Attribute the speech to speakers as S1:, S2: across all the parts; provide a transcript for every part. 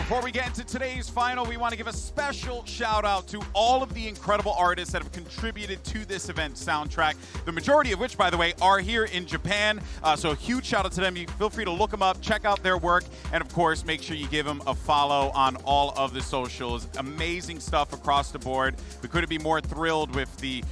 S1: Before we get into today's final, we want to give a special shout out to all of the incredible artists that have contributed to this event soundtrack, the majority of which, by the way, are here in Japan. So a huge shout out to them. You feel free to look them up, check out their work, and of course, make sure you give them a follow on all of the socials. Amazing stuff across the board. We couldn't be more thrilled with the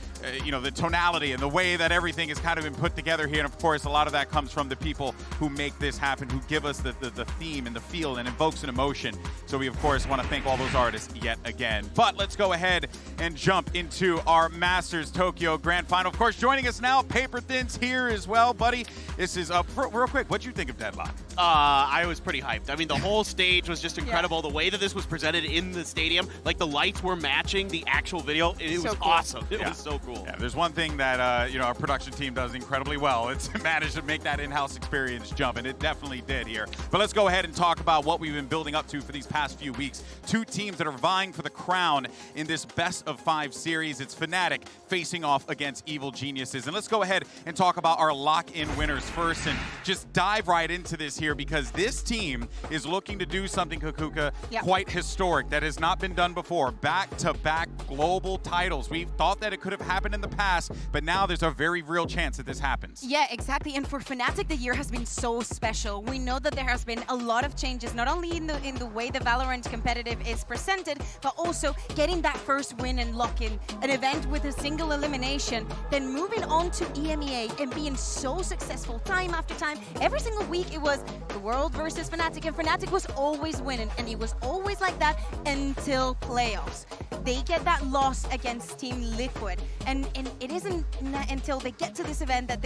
S1: the tonality and the way that everything has kind of been put together here. And of course, a lot of that comes from the people who make this happen, who give us the theme and the feel and invokes an emotion. So we, of course, want to thank all those artists yet again. But let's go ahead and jump into our Masters Tokyo Grand Final. Of course, joining us now, Paper Thin's here as well, buddy. This is real quick. What'd you think of Deadlock?
S2: I was pretty hyped. I mean, the whole stage was just incredible. Yeah. The way that this was presented in the stadium, like the lights were matching the actual video. It was awesome. It was so cool.
S1: Yeah, there's one thing that our production team does incredibly well. It's managed to make that in-house experience jump, and it definitely did here. But let's go ahead and talk about what we've been building up to for these past few weeks. Two teams that are vying for the crown in this best-of-5 series. It's Fnatic facing off against Evil Geniuses. And let's go ahead and talk about our lock-in winners first and just dive right into this here, because this team is looking to do something, Kakuka, quite historic that has not been done before. Back-to-back global titles. We thought that it could have happened in the past, but now there's a very real chance that this happens.
S3: Yeah, exactly. And for Fnatic, the year has been so special. We know that there has been a lot of changes, not only in the way the Valorant competitive is presented, but also getting that first win and lock-in an event with a single elimination, then moving on to EMEA and being so successful time after time. Every single week it was the world versus Fnatic, and Fnatic was always winning, and it was always like that until playoffs. They get that loss against Team Liquid, and it isn't until they get to this event that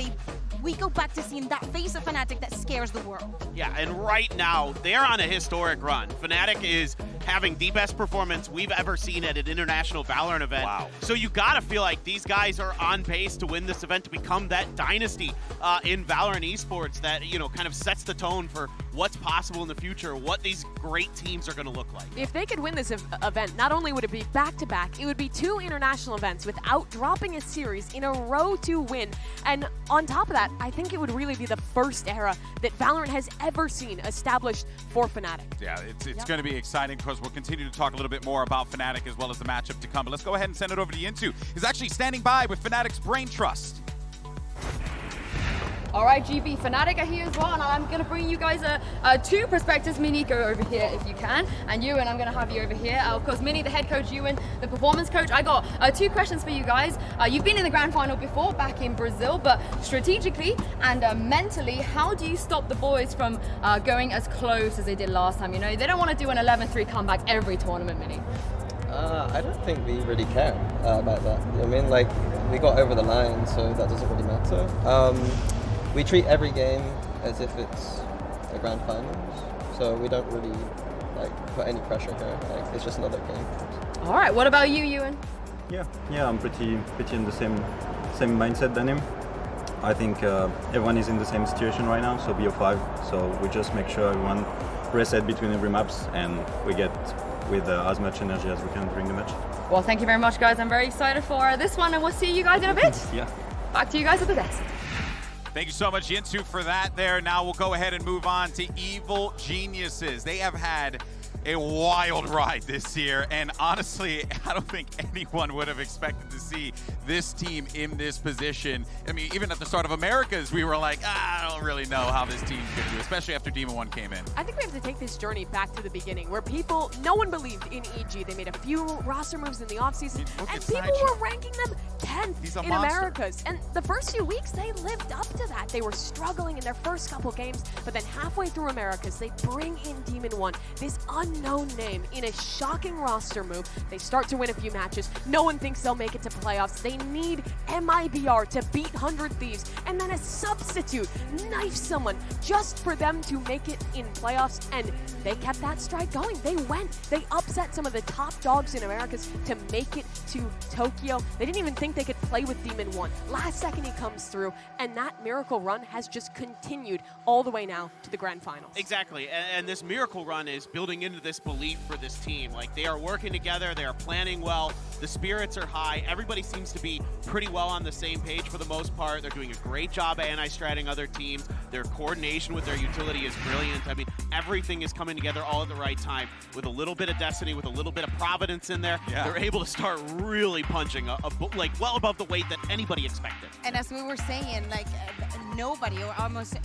S3: we go back to seeing that face of Fnatic that scares the world.
S2: Yeah, and right now, they're on a historic run. Fnatic is having the best performance we've ever seen at an international Valorant event.
S1: Wow.
S2: So you gotta feel like these guys are on pace to win this event, to become that dynasty in Valorant esports that, kind of sets the tone for what's possible in the future, what these great teams are gonna look like.
S4: If they could win this event, not only would it be back-to-back, it would be 2 international events without dropping a series in a row to win. And on top of that, I think it would really be the first era that Valorant has ever seen established for Fnatic.
S1: Yeah, it's going to be exciting, because we'll continue to talk a little bit more about Fnatic as well as the matchup to come. But let's go ahead and send it over to Yintu. He's actually standing by with Fnatic's Brain Trust.
S5: All right, GB, Fnatic are here as well, and I'm going to bring you guys 2 perspectives. Minnie, go over here if you can, and Ewan, I'm going to have you over here. Of course, Minnie, the head coach, Ewan, the performance coach. I got 2 questions for you guys. You've been in the grand final before, back in Brazil, but strategically and mentally, how do you stop the boys from going as close as they did last time? They don't want to do an 11-3 comeback every tournament, Minnie.
S6: I don't think we really care about that. We got over the line, so that doesn't really matter. We treat every game as if it's a grand finals, so we don't really put any pressure here. It's just another game.
S5: All right, what about you, Ewan?
S7: Yeah, I'm pretty in the same mindset than him. I think everyone is in the same situation right now, so BO5. So we just make sure everyone reset between every maps, and we get with as much energy as we can during the match.
S5: Well, thank you very much, guys. I'm very excited for this one, and we'll see you guys in a bit.
S7: Yeah.
S5: Back to you guys at the desk.
S1: Thank you so much, Yintu, for that there. Now we'll go ahead and move on to Evil Geniuses. They have had a wild ride this year, and honestly, I don't think anyone would have expected to see this team in this position. I mean, even at the start of Americas, we were like, I don't really know how this team's going to do, especially after Demon 1 came in.
S4: I think we have to take this journey back to the beginning, where no one believed in EG. They made a few roster moves in the offseason, and people were ranking them 10th in Americas. And the first few weeks, they lived up to that. They were struggling in their first couple games, but then halfway through Americas, they bring in Demon 1, this unknown name, in a shocking roster move. They start to win a few matches. No one thinks they'll make it to playoffs. They need MIBR to beat 100 Thieves, and then a substitute knife someone just for them to make it in playoffs, and they kept that strike going. They upset some of the top dogs in Americas to make it to Tokyo. They didn't even think they could play with Demon 1. Last second he comes through, and that miracle run has just continued all the way now to the grand finals.
S2: Exactly, and this miracle run is building into this belief for this team. Like, they are working together, they are planning well. The spirits are high. Everybody seems to be pretty well on the same page for the most part. They're doing a great job anti-stratting other teams. Their coordination with their utility is brilliant. I mean, everything is coming together all at the right time. With a little bit of destiny, with a little bit of providence in there, they're able to start really punching like well above the weight that anybody expected.
S3: And as we were saying, like nobody or almost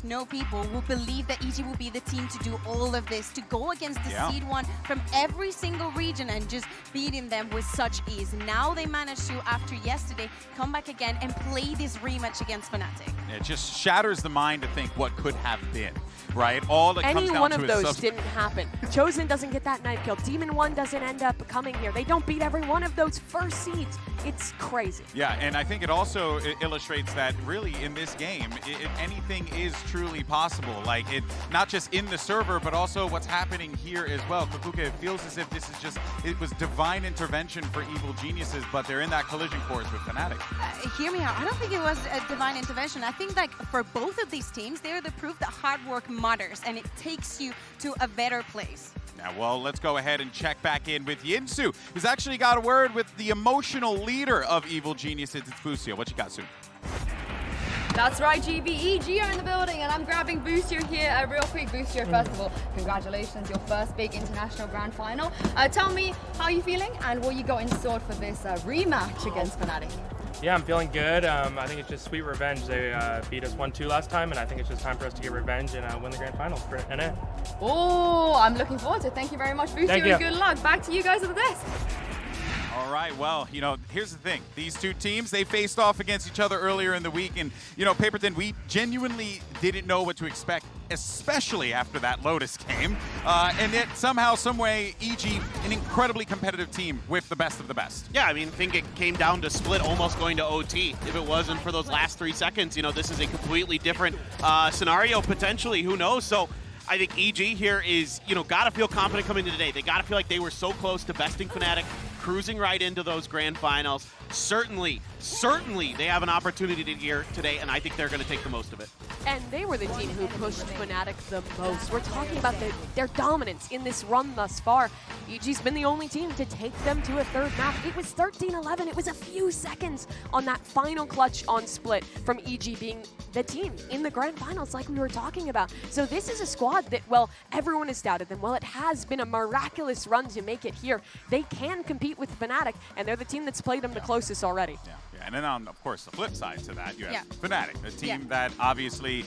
S3: no people will believe that EG will be the team to do all of this, to go against the seed one from every single region and just beating them with such ease. Now they managed to, after yesterday, come back again and play this rematch against Fnatic.
S1: It just shatters the mind to think what could have been, right? All that comes
S4: Any
S1: down
S4: one
S1: to
S4: of those didn't happen. Chosen doesn't get that knife kill. Demon 1 doesn't end up coming here. They don't beat every one of those first seeds. It's crazy.
S1: Yeah, and I think it also illustrates that really in this game, anything is truly possible. Like, not just in the server, but also what's happening here as well. Kakuka, it feels as if this is just, it was divine intervention for Evil Geniuses, but they're in that collision course with Fnatic.
S3: Hear me out. I don't think it was a divine intervention. I think like for both of these teams, they're the proof that hard work matters and it takes you to a better place.
S1: Now, well, let's go ahead and check back in with Yinsu, who's actually got a word with the emotional leader of Evil Geniuses. It's Busio. What you got, Sue?
S5: That's right, GB. EG are in the building, and I'm grabbing Busio here. Real quick, Busio, first of all, congratulations, your first big international grand final. Tell me how you feeling and what you got in store for this rematch against Fnatic.
S8: Yeah, I'm feeling good. I think it's just sweet revenge. They beat us 1-2 last time, and I think it's just time for us to get revenge and win the grand finals for NA.
S5: Oh, I'm looking forward to it. Thank you very much, Busio, and good luck. Back to you guys at the desk.
S1: All right, well, you know, here's the thing. These two teams, they faced off against each other earlier in the week, and, you know, Paperton, we genuinely didn't know what to expect, especially after that Lotus game. And yet, somehow, someway, EG, an incredibly competitive team with the best of the best.
S2: Yeah, I mean, I think it came down to split almost going to OT. If it wasn't for those last 3 seconds, you know, this is a completely different scenario, potentially. Who knows? So I think EG here is, you know, got to feel confident coming into today. They got to feel like they were so close to besting Fnatic, cruising right into those grand finals. Certainly they have an opportunity here today, and I think they're going to take the most of it.
S4: And they were the team who pushed Fnatic the most. We're talking about their dominance in this run thus far. EG's been the only team to take them to a third map. It was 13-11. It was a few seconds on that final clutch on Split from EG being the team in the grand finals like we were talking about. So this is a squad that, well, everyone has doubted them. Well, it has been a miraculous run to make it here. They can compete with Fnatic, and they're the team that's played them the closest already.
S1: Yeah. And then on, of course, the flip side to that, you have Fnatic, a team that obviously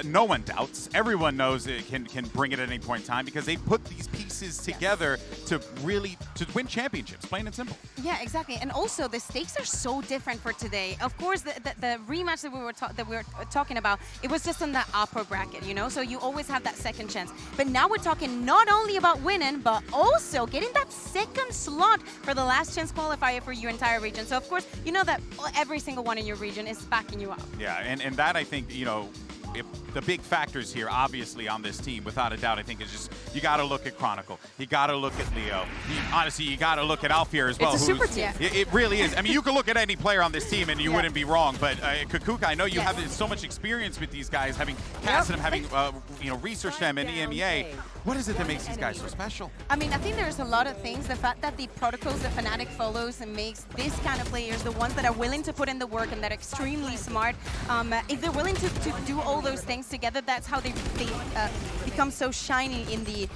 S1: no one doubts. Everyone knows it can bring it at any point in time because they put these pieces together to really win championships, plain and simple.
S3: Yeah, exactly. And also, the stakes are so different for today. Of course, the rematch that we were talking about, it was just in the upper bracket, you know? So you always have that second chance. But now we're talking not only about winning, but also getting that second slot for the last chance qualifier for your entire region. So, of course, you know that every single one in your region is backing you up.
S1: Yeah, and that, I think, you know, the big factors here, obviously, on this team, without a doubt, I think is just, you got to look at Chronicle. You got to look at Leo. Honestly, you got to look at Alfier as well.
S4: It's a super team.
S1: It really is. I mean, you could look at any player on this team and you wouldn't be wrong, but Kakuka, I know you have so much experience with these guys, having casted them, having you know, researched them in EMEA. What is it that makes these guys so special?
S3: I mean, I think there's a lot of things. The fact that the protocols that Fnatic follows and makes this kind of players, the ones that are willing to put in the work and that are extremely smart, if they're willing to do all those things together, that's how they become so shiny in the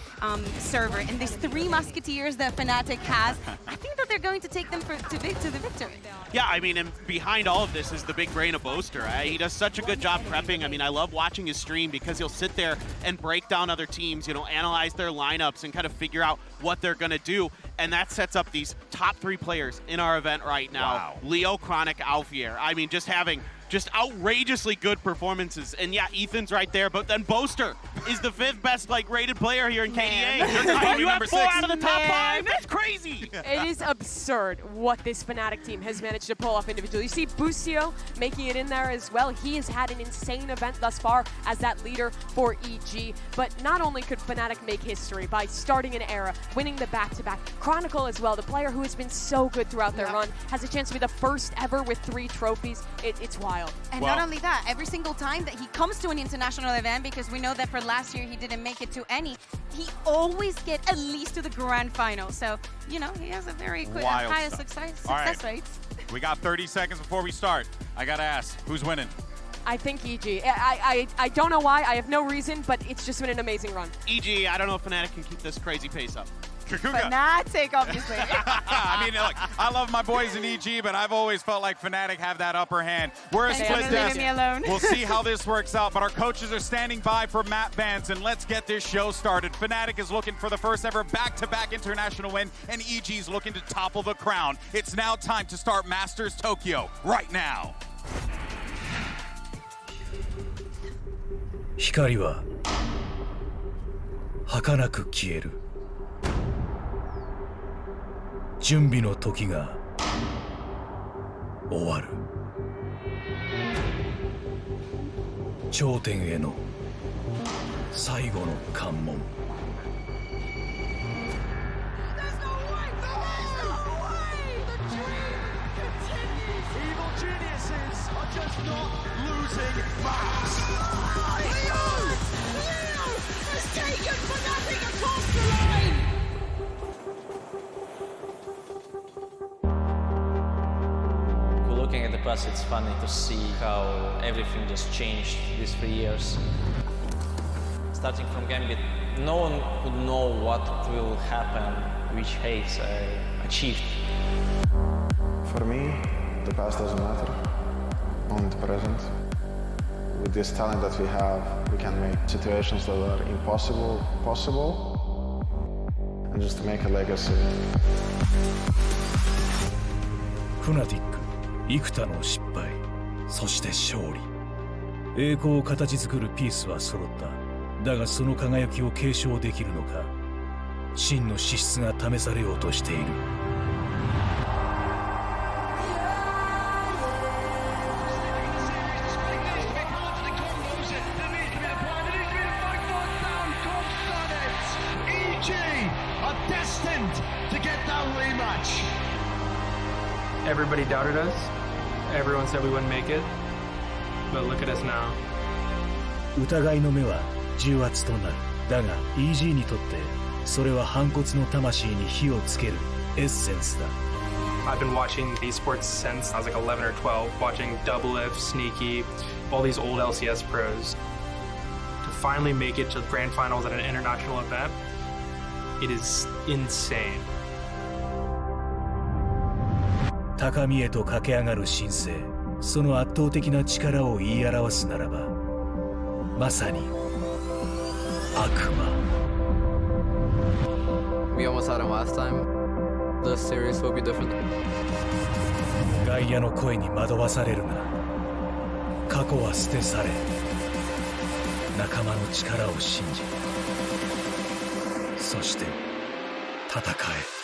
S3: server. And these 3 musketeers that Fnatic has, I think that they're going to take them to the victory.
S2: Yeah, I mean, and behind all of this is the big brain of Boaster. He does such a good job prepping. I mean, I love watching his stream because he'll sit there and break down other teams, you know, analyze their lineups and kind of figure out what they're going to do. And that sets up these top 3 players in our event right now.
S1: Wow.
S2: Leo, Chronic, Alfier. I mean, just having outrageously good performances. And yeah, Ethan's right there, but then Boaster is the 5th best rated player here in KDA. I mean, you have 4 out of the top 5. That's crazy.
S4: It is absurd what this Fnatic team has managed to pull off individually. You see Busio making it in there as well. He has had an insane event thus far as that leader for EG. But not only could Fnatic make history by starting an era, winning the back-to-back, Chronicle as well, the player who has been so good throughout their run, has a chance to be the first ever with 3 trophies. It's wild.
S3: And not only that, every single time that he comes to an international event, because we know that for last year he didn't make it to any, he always get at least to the grand final. So, you know, he has a very good, high success rate.
S1: We got 30 seconds before we start. I gotta ask, who's winning?
S4: I think EG. I don't know why. I have no reason, but it's just been an amazing run.
S2: EG, I don't know if Fnatic can keep this crazy pace up.
S3: Fnatic, obviously.
S1: I mean, look, I love my boys in EG, but I've always felt like Fnatic have that upper hand. We're a split desk.
S3: Me alone.
S1: We'll see how this works out, but our coaches are standing by for map bans, and let's get this show started. Fnatic is looking for the first ever back-to-back international win, and EG's looking to topple the crown. It's now time to start Masters Tokyo right now.
S9: 光は儚く消える。準備の時が終わる。頂点への最後の関門。
S10: Looking at the past, it's funny to see how everything just changed these 3 years. Starting from Gambit, no one could know what will happen, which heights I achieved.
S11: For me, the past doesn't matter, only the present. With this talent that we have, we can make situations that are impossible possible, and just to make a legacy.
S9: Fnatic幾多の失敗、そして勝利。栄光を形作るピースは揃った。だがその輝きを継承できるのか、真の資質が試されようとしている。
S8: Everybody doubted us. Everyone said we wouldn't make it. But look at us now.
S9: 疑いの目は重圧となる。だが EG にとってそれは反骨の魂に火をつけるエッセンスだ。
S8: I've been watching esports since I was like 11 or 12, watching Double If, Sneaky, all these old LCS pros. To finally make it to the grand finals at an international event, it is insane.
S9: 高みへと駆け上がる新星、その圧倒的な力を言い表すならば、まさに悪魔。
S12: We almost had him last time. The series will be different.
S9: 外野の声に惑わされるな。過去は捨て去れ。仲間の力を信じ、そして戦え。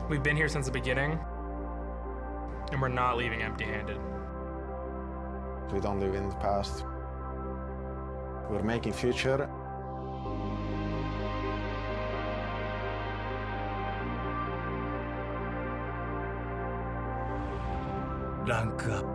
S8: We've been here since the beginning, and we're not leaving empty-handed.
S11: We don't live in the past. We're making future.
S9: Rank up.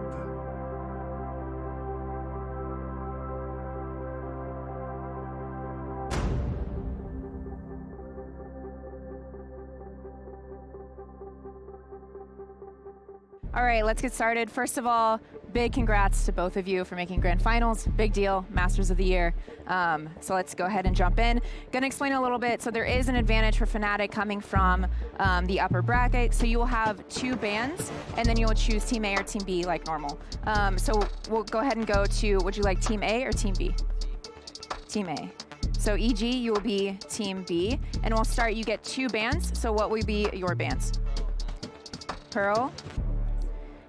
S13: All right, let's get started. First of all, big congrats to both of you for making grand finals. Big deal, Masters of the Year. So let's go ahead and jump in. Gonna explain a little bit. So there is an advantage for Fnatic coming from the upper bracket. So you will have 2 bans, and then you'll choose Team A or Team B like normal. So we'll go ahead and go to, would you like Team A or Team B? Team A. So EG, you will be Team B, and we'll start, you get 2 bans. So what will be your bans? Pearl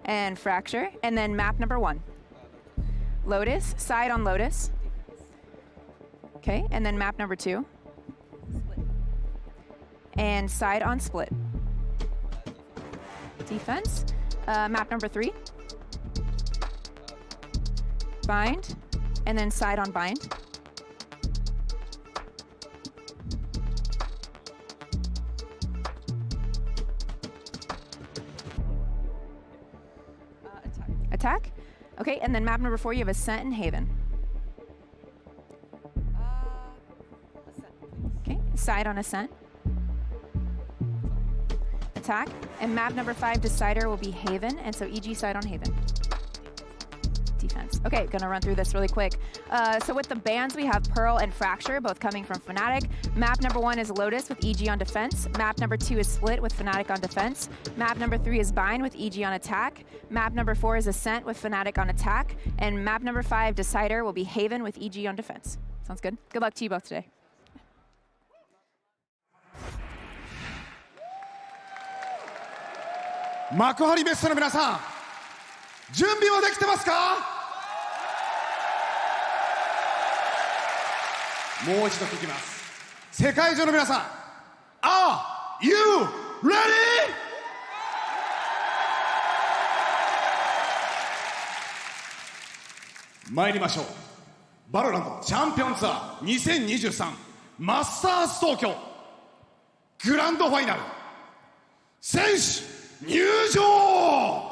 S13: and Fracture, and then map number 1. Lotus, side on Lotus. Okay, and then map number 2. And side on Split. Defense, map number 3. Bind, and then side on Bind. Attack. Okay, and then map number 4, you have Ascent and Haven. Okay, side on Ascent. Attack. And map number 5, Decider, will be Haven, and so EG side on Haven. Defense. Okay, gonna run through this really quick. So with the bans, we have Pearl and Fracture, both coming from Fnatic. Map number 1 is Lotus with EG on defense. Map number 2 is Split with Fnatic on defense. Map number 3 is Bind with EG on attack. Map number 4 is Ascent with Fnatic on attack. And map number 5, Decider, will be Haven with EG on defense. Sounds good? Good luck to you both today.
S14: Makuhari Messe の皆さん、準備はできてますか？もう一度聞きます。世界中の皆さん、Are you ready? 参りましょう。バロラントチャンピオンツアー2023マスターズ東京グランドファイナル選手入場。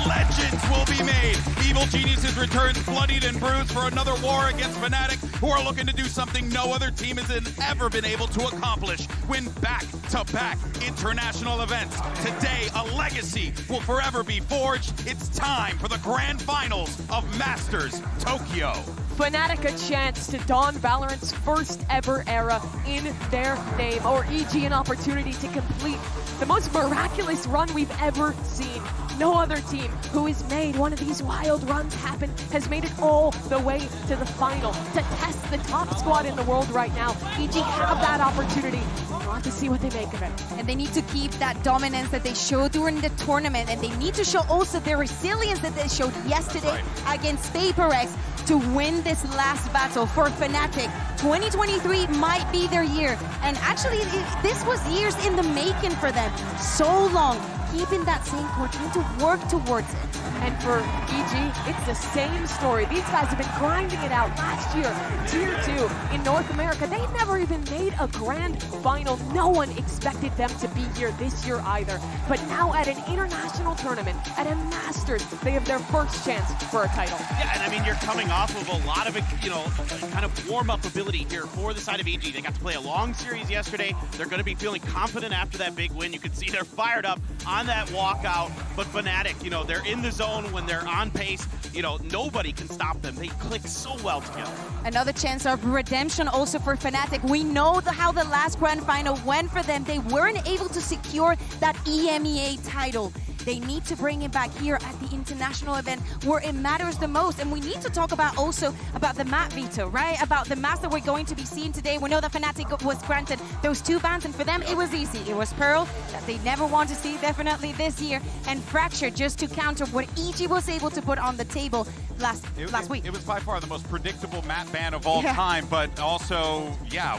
S1: legends will be made. Evil Geniuses returns bloodied and bruised for another war against Fnatic, who are looking to do something no other team has ever been able to accomplish. Win back-to-back international events. Today, a legacy will forever be forged. It's time for the grand finals of Masters Tokyo.
S4: Fnatic a chance to don Valorant's first ever era in their name, or EG an opportunity to complete the most miraculous run we've ever seen. No other team who has made one of these wild runs happen has made it all the way to the final to test the top squad in the world right now. EG have that opportunity. We'll have to see what they make of it.
S3: And they need to keep that dominance that they showed during the tournament, and they need to show also their resilience that they showed yesterday against HyperX to win this last battle for Fnatic. 2023 might be their year, and actually this was years in the making for them. So long, keeping that same core, trying to work towards it.
S4: And for EG, it's the same story. These guys have been grinding it out last year, Tier 2 in North America. They never even made a grand final. No one expected them to be here this year either. But now at an international tournament, at a Masters, they have their first chance for a title.
S2: Yeah, and I mean, you're coming off of a lot of, kind of warm-up ability here for the side of EG. They got to play a long series yesterday. They're going to be feeling confident after that big win. You can see they're fired up on that walkout. But Fnatic, they're in the zone when they're on pace. Nobody can stop them. They click so well together.
S3: Another chance of redemption also for Fnatic. We know how the last grand final went for them. They weren't able to secure that EMEA title. They need to bring it back here at the international event where it matters the most. And we need to talk about also about the map veto, right? About the maps that we're going to be seeing today. We know that Fnatic was granted those 2 bans, and for them it was easy. It was Pearl that they never want to see definitely this year, and Fracture just to counter what EG was able to put on the table last week.
S1: It was by far the most predictable map ban of all time, but also,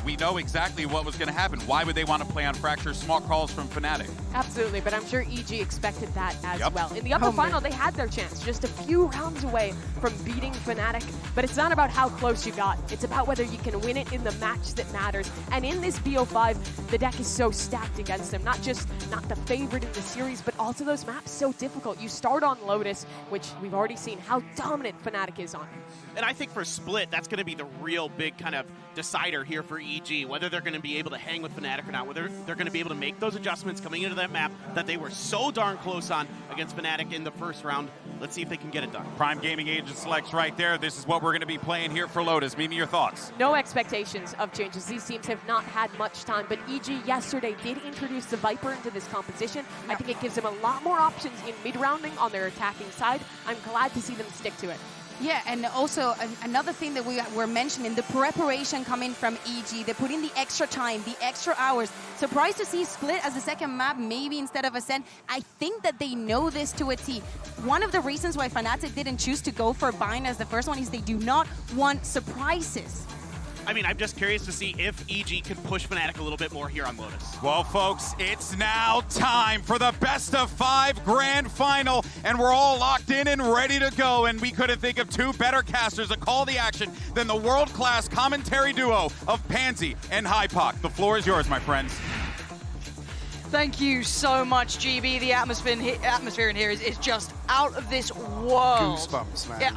S1: we know exactly what was going to happen. Why would they want to play on Fracture? Smart calls from Fnatic.
S4: Absolutely, but I'm sure EG expected that as well. In the upper final, they had their chance, just a few rounds away from beating Fnatic, but it's not about how close you got. It's about whether you can win it in the match that matters. And in this BO5, the deck is so stacked against them. Not the favorite in the series, but also those maps so difficult. You start on Lotus, which we've already seen how dominant Fnatic is on.
S2: And I think for Split, that's going to be the real big kind of decider here for EG, whether they're going to be able to hang with Fnatic or not, whether they're going to be able to make those adjustments coming into that map that they were so darn close on against Fnatic in the first round. Let's see if they can get it done.
S1: Prime Gaming Agent selects right there. This is what we're going to be playing here for Lotus. Mimi, your thoughts?
S4: No expectations of changes. These teams have not had much time, but EG yesterday did introduce the Viper into this composition. I think it gives them a lot more options in mid-rounding on their attacking side. I'm glad to see them stick to it.
S3: Yeah, and also another thing that we were mentioning, the preparation coming from EG. They put in the extra time, the extra hours. Surprised to see Split as the second map, maybe instead of Ascent. I think that they know this to a T. One of the reasons why Fnatic didn't choose to go for Bind as the first one is they do not want surprises.
S2: I mean, I'm just curious to see if EG can push Fnatic a little bit more here on Lotus.
S1: Well, folks, it's now time for the best of 5 grand final, and we're all locked in and ready to go, and we couldn't think of 2 better casters to call the action than the world-class commentary duo of Pansy and HyperX. The floor is yours, my friends.
S15: Thank you so much, GB. The atmosphere in here is just out of this world.
S14: Goosebumps, man.
S15: Yeah,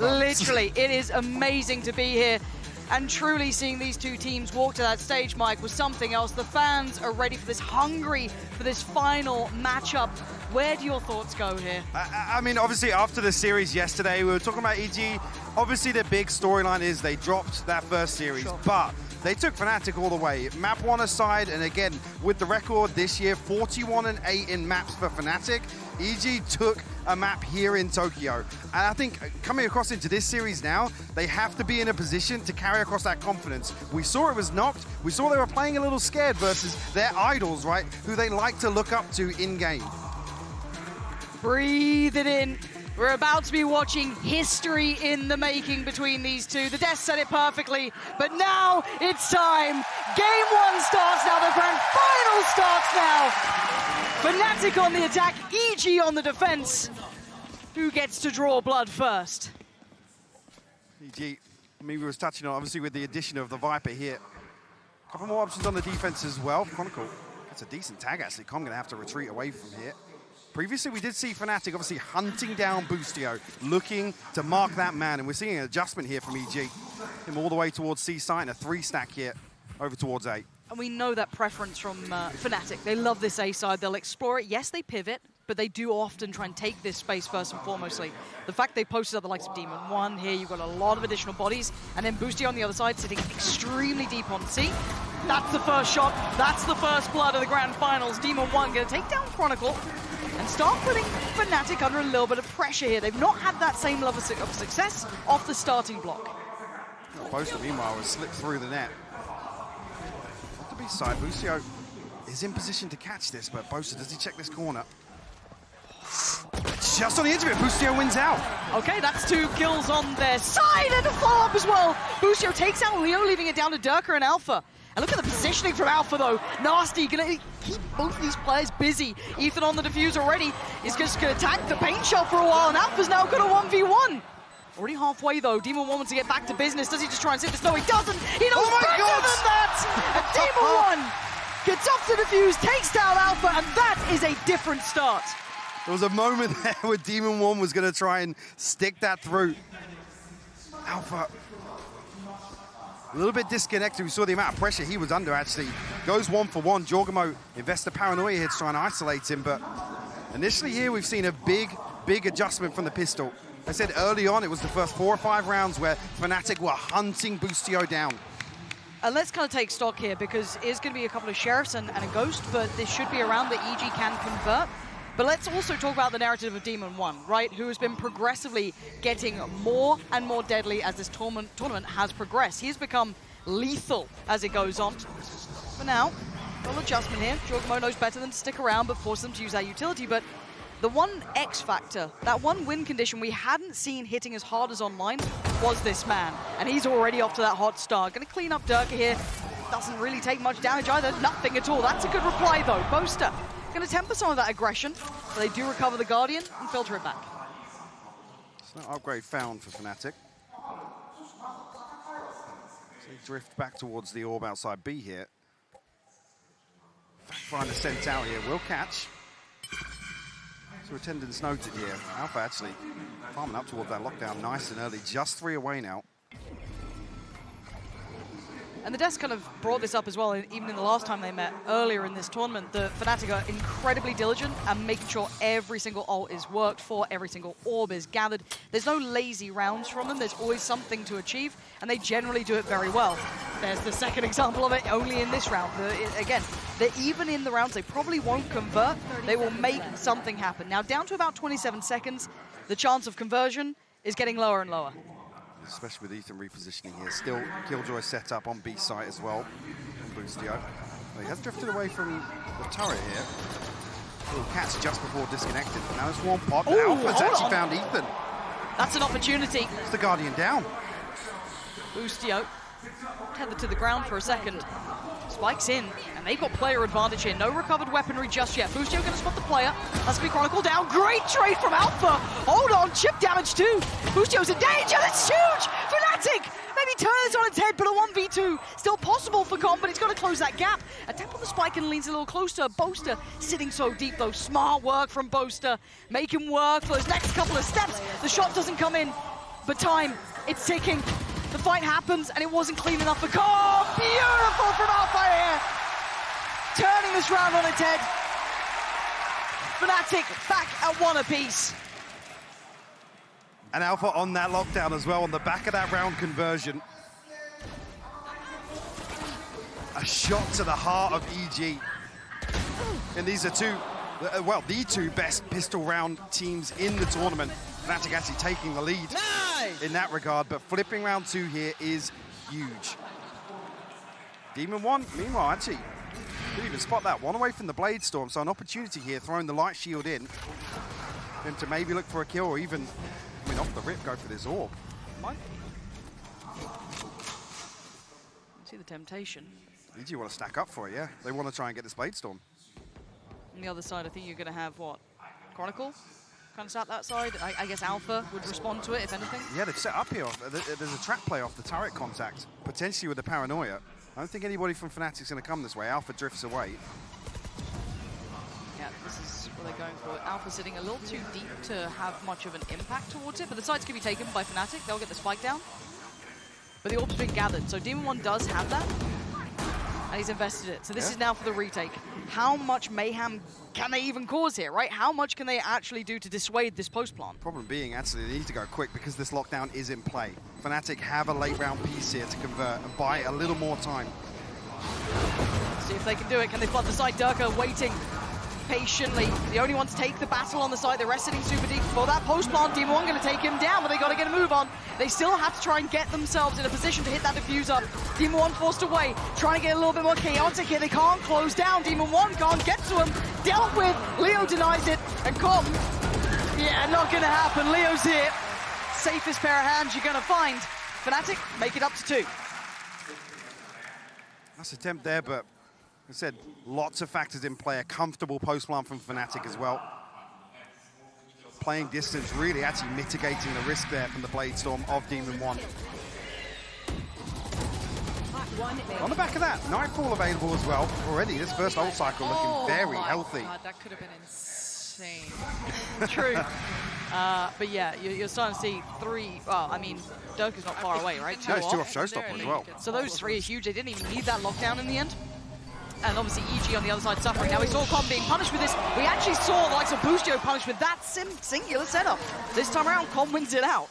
S15: literally, it is amazing to be here. And truly seeing these 2 teams walk to that stage, Mike, was something else. The fans are ready for this, hungry for this final matchup. Where do your thoughts go here?
S16: I mean, obviously, after the series yesterday, we were talking about EG. Obviously, the big storyline is they dropped that first series, but they took Fnatic all the way. Map 1 aside, and again, with the record this year, 41-8 in maps for Fnatic, EG took a map here in Tokyo. And I think coming across into this series now, they have to be in a position to carry across that confidence. We saw it was knocked. We saw they were playing a little scared versus their idols, right, who they like to look up to in-game.
S15: Breathe it in. We're about to be watching history in the making between these 2. The Death said it perfectly, but now it's time. Game 1 starts now, the grand final starts now. Fnatic on the attack, EG on the defense. Who gets to draw blood first?
S16: EG, I mean, we was touching on, obviously, with the addition of the Viper here. A couple more options on the defense as well. Chronicle gets a decent tag, actually. I'm going to have to retreat away from here. Previously, we did see Fnatic obviously hunting down Boostio, looking to mark that man, and we're seeing an adjustment here from EG. Him all the way towards C site and a 3-stack here over towards A.
S15: And we know that preference from Fnatic. They love this A side. They'll explore it. Yes, they pivot, but they do often try and take this space first and foremostly. The fact they posted up the likes of Demon 1 here, you've got a lot of additional bodies, and then Boostio on the other side sitting extremely deep on C. That's the first shot. That's the first blood of the grand finals. Demon 1 going to take down Chronicle and start putting Fnatic under a little bit of pressure here. They've not had that same level of success off the starting block.
S16: Boaster, meanwhile, has slipped through the net. On the B side, Boostio is in position to catch this, but Boaster, does he check this corner? Just on the edge of it, Boostio wins out.
S15: Okay, that's 2 kills on their side and a follow-up as well. Boostio takes out Leo, leaving it down to Durka and Alpha. And look at the positioning from Alpha, though. Nasty, gonna keep both these players busy. Ethan on the defuse already is just gonna tank the paint shot for a while, and Alpha's now got a 1v1. Already halfway, though. Demon 1 wants to get back to business. Does he just try and sit this? No, he doesn't. He knows better than that. And Demon 1 gets off the defuse, takes down Alpha, and that is a different start.
S16: There was a moment there where Demon 1 was going to try and stick that through. Alpha, a little bit disconnected. We saw the amount of pressure he was under, actually. Goes 1 for 1. Jorgamo invests the paranoia here to try and isolate him, but initially here we've seen a big adjustment from the pistol. I said early on, it was the first 4 or 5 rounds where Fnatic were hunting Boostio down.
S15: And let's kind of take stock here, because it's going to be a couple of Sheriffs and a Ghost, but this should be a round that EG can convert. But let's also talk about the narrative of Demon 1, right? Who has been progressively getting more and more deadly as this tournament has progressed. He has become lethal as it goes on. For now, a little adjustment here. Jorgamo knows better than to stick around, but force them to use that utility. But the one X factor, that one win condition we hadn't seen hitting as hard as online was this man. And he's already off to that hot start. Gonna clean up Durka here. Doesn't really take much damage either, nothing at all. That's a good reply though. Boaster gonna temper some of that aggression, but they do recover the Guardian and filter it back.
S16: It's no upgrade found for Fnatic. So they drift back towards the orb outside B here. Find the sent out here, will catch. So attendance noted here. Alpha actually farming up towards that lockdown nice and early, just 3 away now.
S15: And the desk kind of brought this up as well, even in the last time they met earlier in this tournament. The Fnatic are incredibly diligent and making sure every single ult is worked for, every single orb is gathered. There's no lazy rounds from them. There's always something to achieve, and they generally do it very well. There's the second example of it only in this round. Again, they're even in the rounds they probably won't convert. They will make something happen. Now, down to about 27 seconds, the chance of conversion is getting lower and lower.
S16: Especially with Ethan repositioning here. Still Killjoy set up on B site as well. Boostio. Well, he has drifted away from the turret here. Little catch just before disconnected. But now it's one pop.
S15: Ooh,
S16: Alpha's actually found Ethan.
S15: That's an opportunity.
S16: It's the Guardian down.
S15: Boostio tethered to the ground for a second. Spikes in, and they've got player advantage here. No recovered weaponry just yet. Boostio gonna spot the player. That's gonna be Chronicle down. Great trade from Alpha. Hold on, chip damage too. Boostio's in danger, that's huge! Fnatic maybe turn this on its head, but a 1v2 still possible for Comp, but he's got to close that gap. A tap on the spike and leans a little closer. Boaster sitting so deep though. Smart work from Boaster. Make him work for those next couple of steps. The shot doesn't come in, but time, it's ticking. The fight happens, and it wasn't clean enough for Comp. Beautiful from Alpha here. Turning this round on its head. Fnatic back at 1 apiece.
S16: And Alpha on that lockdown as well, on the back of that round conversion. A shot to the heart of EG. And these are the two best pistol round teams in the tournament. Fnatic actually taking the lead in that regard, but flipping round 2 here is huge. Demon 1, meanwhile, actually, didn't even spot that. 1 away from the Blade Storm, so an opportunity here, throwing the light shield in. Him to maybe look for a kill, or even, I mean, off the rip, go for this orb.
S15: Might. See the temptation.
S16: EG want to stack up for it, yeah. They want to try and get this Blade Storm.
S15: On the other side, I think you're going to have, what, Chronicle? Kind of sat that side. I guess Alpha would respond to it, if anything.
S16: Yeah, they've set up here. There's a trap play off the turret contact, potentially with the paranoia. I don't think anybody from Fnatic's going to come this way. Alpha drifts away.
S15: Yeah, this is what they're going for. Alpha sitting a little too deep to have much of an impact towards it, but the sides can be taken by Fnatic. They'll get the spike down. But the orb's been gathered, so Demon 1 does have that. And he's invested it. So this is now for the retake. How much mayhem can they even cause here, right? How much can they actually do to dissuade this post plant?
S16: Problem being, actually, they need to go quick because this lockdown is in play. Fnatic have a late round piece here to convert and buy a little more time.
S15: See if they can do it. Can they flood the side? Durka waiting patiently. The only one to take the battle on the side. The rest sitting super deep for that post plant. Demon 1 going to take him down, but they got to get a move on. They still have to try and get themselves in a position to hit that diffuser. Demon 1 forced away, trying to get a little bit more chaotic here. They can't close down. Demon 1 can't get to him. Dealt with. Leo denies it, and Com, yeah, not going to happen. Leo's here. Safest pair of hands you're going to find. Fnatic make it up to 2.
S16: Nice attempt there, but I said lots of factors in play. A comfortable post plant from Fnatic as well. Playing distance, really actually mitigating the risk there from the Blade Storm of Demon 1. On the back of that, Nightfall available as well. Already this first ult cycle looking very healthy.
S15: God, that could have been insane. True. But yeah, you're starting to see 3. Well, I mean, Durka's not far away, right?
S16: No, it's 2 off Showstopper as well.
S15: So those 3 are huge. They didn't even need that lockdown in the end. And obviously EG on the other side suffering. Now we saw Com being punished with this. We actually saw the likes of Boostio punished with that singular setup. This time around, Com wins it out.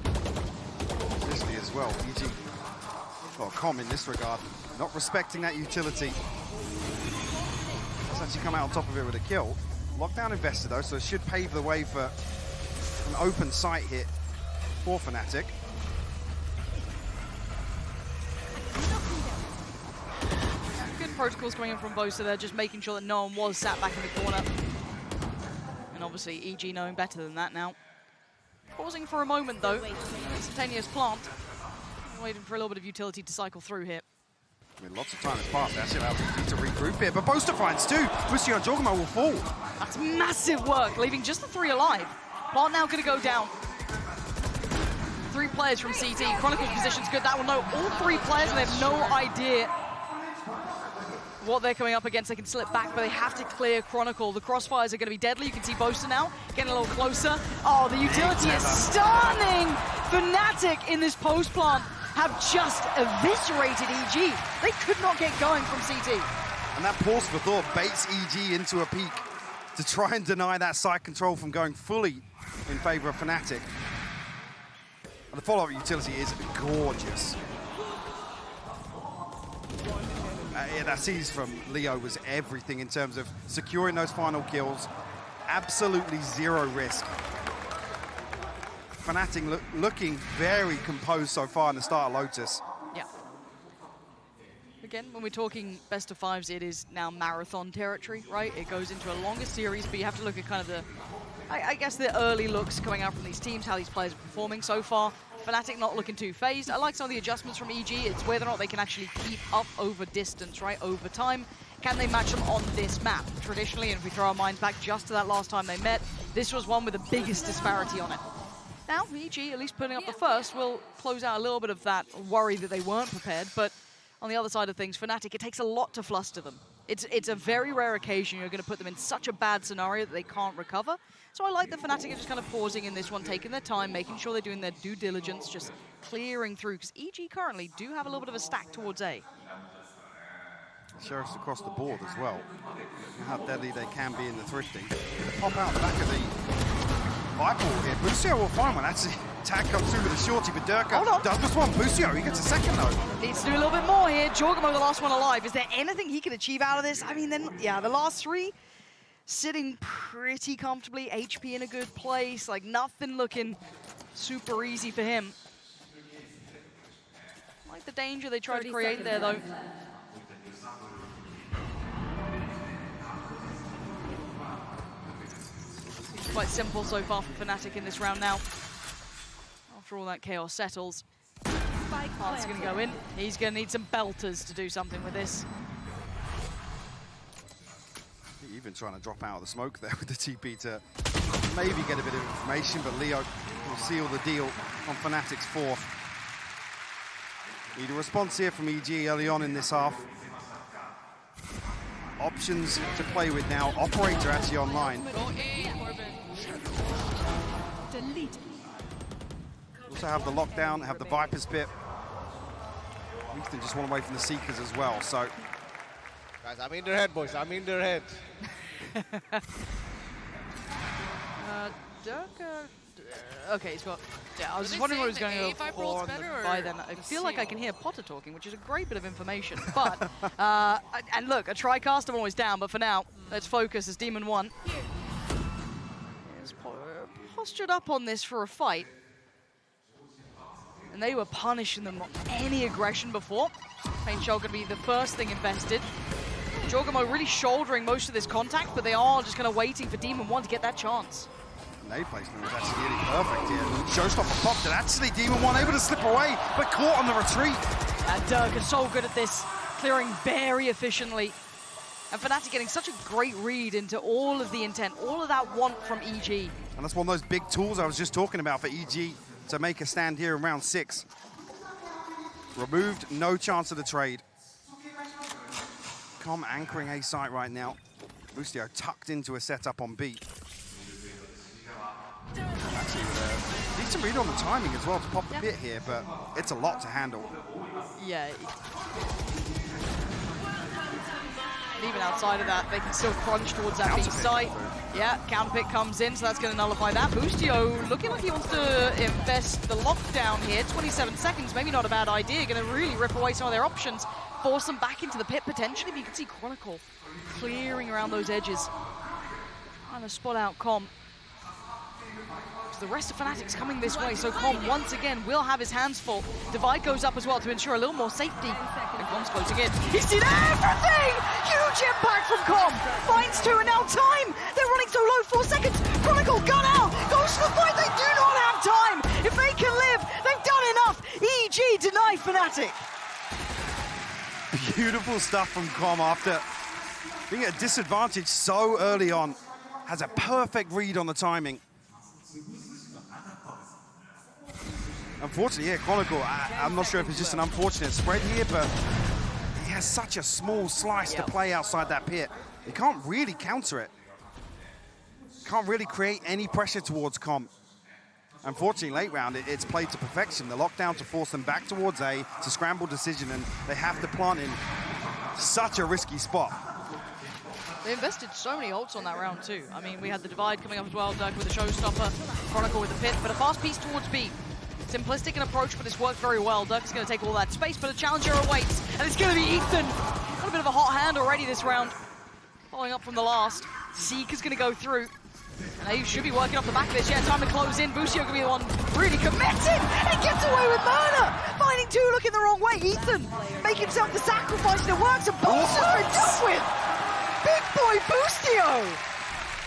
S16: Obviously as well, EG, well, Com in this regard, not respecting that utility. Has actually come out on top of it with a kill. Lockdown invested though, so it should pave the way for an open site hit for Fnatic.
S15: Good protocols coming in from both, so they're just making sure that no one was sat back in the corner. And obviously EG knowing better than that now. Pausing for a moment though, instantaneous plant. Waiting for a little bit of utility to cycle through here.
S16: I mean, lots of time has passed. Actually allows EG to regroup here, but Boaster finds 2. Boostio and Jorgamo will fall.
S15: That's massive work, leaving just the 3 alive. Plant now gonna go down. 3 players from CT. Chronicle's position's good. That will know all 3 players, and they have no idea what they're coming up against. They can slip back, but they have to clear Chronicle. The crossfires are going to be deadly. You can see Boaster now getting a little closer. Oh, the utility is stunning! Fnatic in this post plant have just eviscerated EG. They could not get going from CT.
S16: And that pause for thought baits EG into a peak to try and deny that side control from going fully in favor of Fnatic. And the follow-up utility is gorgeous. Yeah, that seize from Leo was everything in terms of securing those final kills. Absolutely 0 risk. Fnatic looking very composed so far in the start of Lotus.
S15: Yeah. Again, when we're talking best of 5s, it is now marathon territory, right? It goes into a longer series, but you have to look at kind of the, I guess, the early looks coming out from these teams, how these players are performing so far. Fnatic not looking too phased. I like some of the adjustments from EG. It's whether or not they can actually keep up over distance, right, over time. Can they match them on this map? Traditionally, and if we throw our minds back just to that last time they met, this was one with the biggest disparity on it. Now, EG, at least putting up the first, will close out a little bit of that worry that they weren't prepared, but on the other side of things, Fnatic, it takes a lot to fluster them. It's a very rare occasion you're going to put them in such a bad scenario that they can't recover. So I like that Fnatic are just kind of pausing in this one, taking their time, making sure they're doing their due diligence, just clearing through, because EG currently do have a little bit of a stack towards A.
S16: Sheriffs across the board as well. How deadly they can be in the thrifting. Pop out the back of the eyeball here. Boostio will find one. Actually, tag comes through with a shorty, but Durka does this one. Boostio, he gets a second though.
S15: Needs to do a little bit more here. Jorgamo, the last one alive. Is there anything he can achieve out of this? I mean, then, yeah, the last 3 sitting pretty comfortably. HP in a good place. Like, nothing looking super easy for him. Like the danger they tried to create there, though. It's quite simple so far for Fnatic in this round now. After all that chaos settles, Part's going to go in. He's going to need some belters to do something with this.
S16: Even trying to drop out of the smoke there with the TP to maybe get a bit of information, but Leo will seal the deal on Fnatic's 4th. Need a response here from EG early on in this half. options to play with now. Operator actually online. Also have the lockdown, have the Viper's Pit. Ethan just one away from the Seekers as well, so.
S17: Guys, I'm in their head, boys. I'm in their head.
S15: Okay, he's got. Yeah, I was just wondering what he was going to go for on the buy then. I feel like I can hear Potter talking, which is a great bit of information. But, and look, a TriCast, I'm always down, but for now, let's focus as Demon 1 is postured up on this for a fight. And they were punishing them on any aggression before. Paint Shell going to be the first thing invested. Jorgamo really shouldering most of this contact, but they are just kind of waiting for Demon 1 to get that chance.
S16: Nade placement was actually nearly perfect here. Showstopper popped it. Actually, Demon 1 able to slip away, but caught on the retreat.
S15: And Dirk is so good at this, clearing very efficiently. And Fnatic getting such a great read into all of the intent, all of that want from EG.
S16: And that's one of those big tools I was just talking about for EG to make a stand here in round 6. Removed, no chance of the trade. Com anchoring A site right now. Bustio tucked into a setup on B. Actually, decent read on the timing as well to pop the pit here, but it's a lot to handle.
S15: Yeah. Even outside of that, they can still crunch towards that B site. Yeah, counter pick comes in, so that's going to nullify that. Bustio looking like he wants to invest the lockdown here. 27 seconds, maybe not a bad idea. Going to really rip away some of their options, force them back into the pit potentially. But you can see Chronicle clearing around those edges, trying to spot out Com. The rest of Fnatic's coming this way, so Com once again will have his hands full. Divide goes up as well to ensure a little more safety. And Com's closing in. He's seen everything! Huge impact from Com. Finds 2 and now time! They're running so low, 4 seconds. Chronicle gun out! Goes to the fight, they do not have time! If they can live, they've done enough! EG deny Fnatic.
S16: Beautiful stuff from Com after being at a disadvantage so early on. Has a perfect read on the timing. Unfortunately, yeah, Chronicle, I'm not sure if it's just an unfortunate spread here, but he has such a small slice to play outside that pit. He can't really counter it. Can't really create any pressure towards Com. Unfortunately, late round, it's played to perfection. The lockdown to force them back towards A. It's a scramble decision, and they have to plant in such a risky spot.
S15: They invested so many ults on that round too. I mean, we had the Divide coming up as well, Dirk with the Showstopper, Chronicle with the pit, but a fast piece towards B. Simplistic an approach, but it's worked very well. Dirk is going to take all that space, but a challenger awaits, and it's going to be Ethan. Got a bit of a hot hand already this round. Following up from the last, Seek is going to go through. And he should be working off the back of this. Yeah, time to close in. Bustio going to be the one really committed, and gets away with murder. Finding 2 looking the wrong way. Ethan make himself the sacrifice, and it works, and Pulse has been dealt with. Big boy Bustio.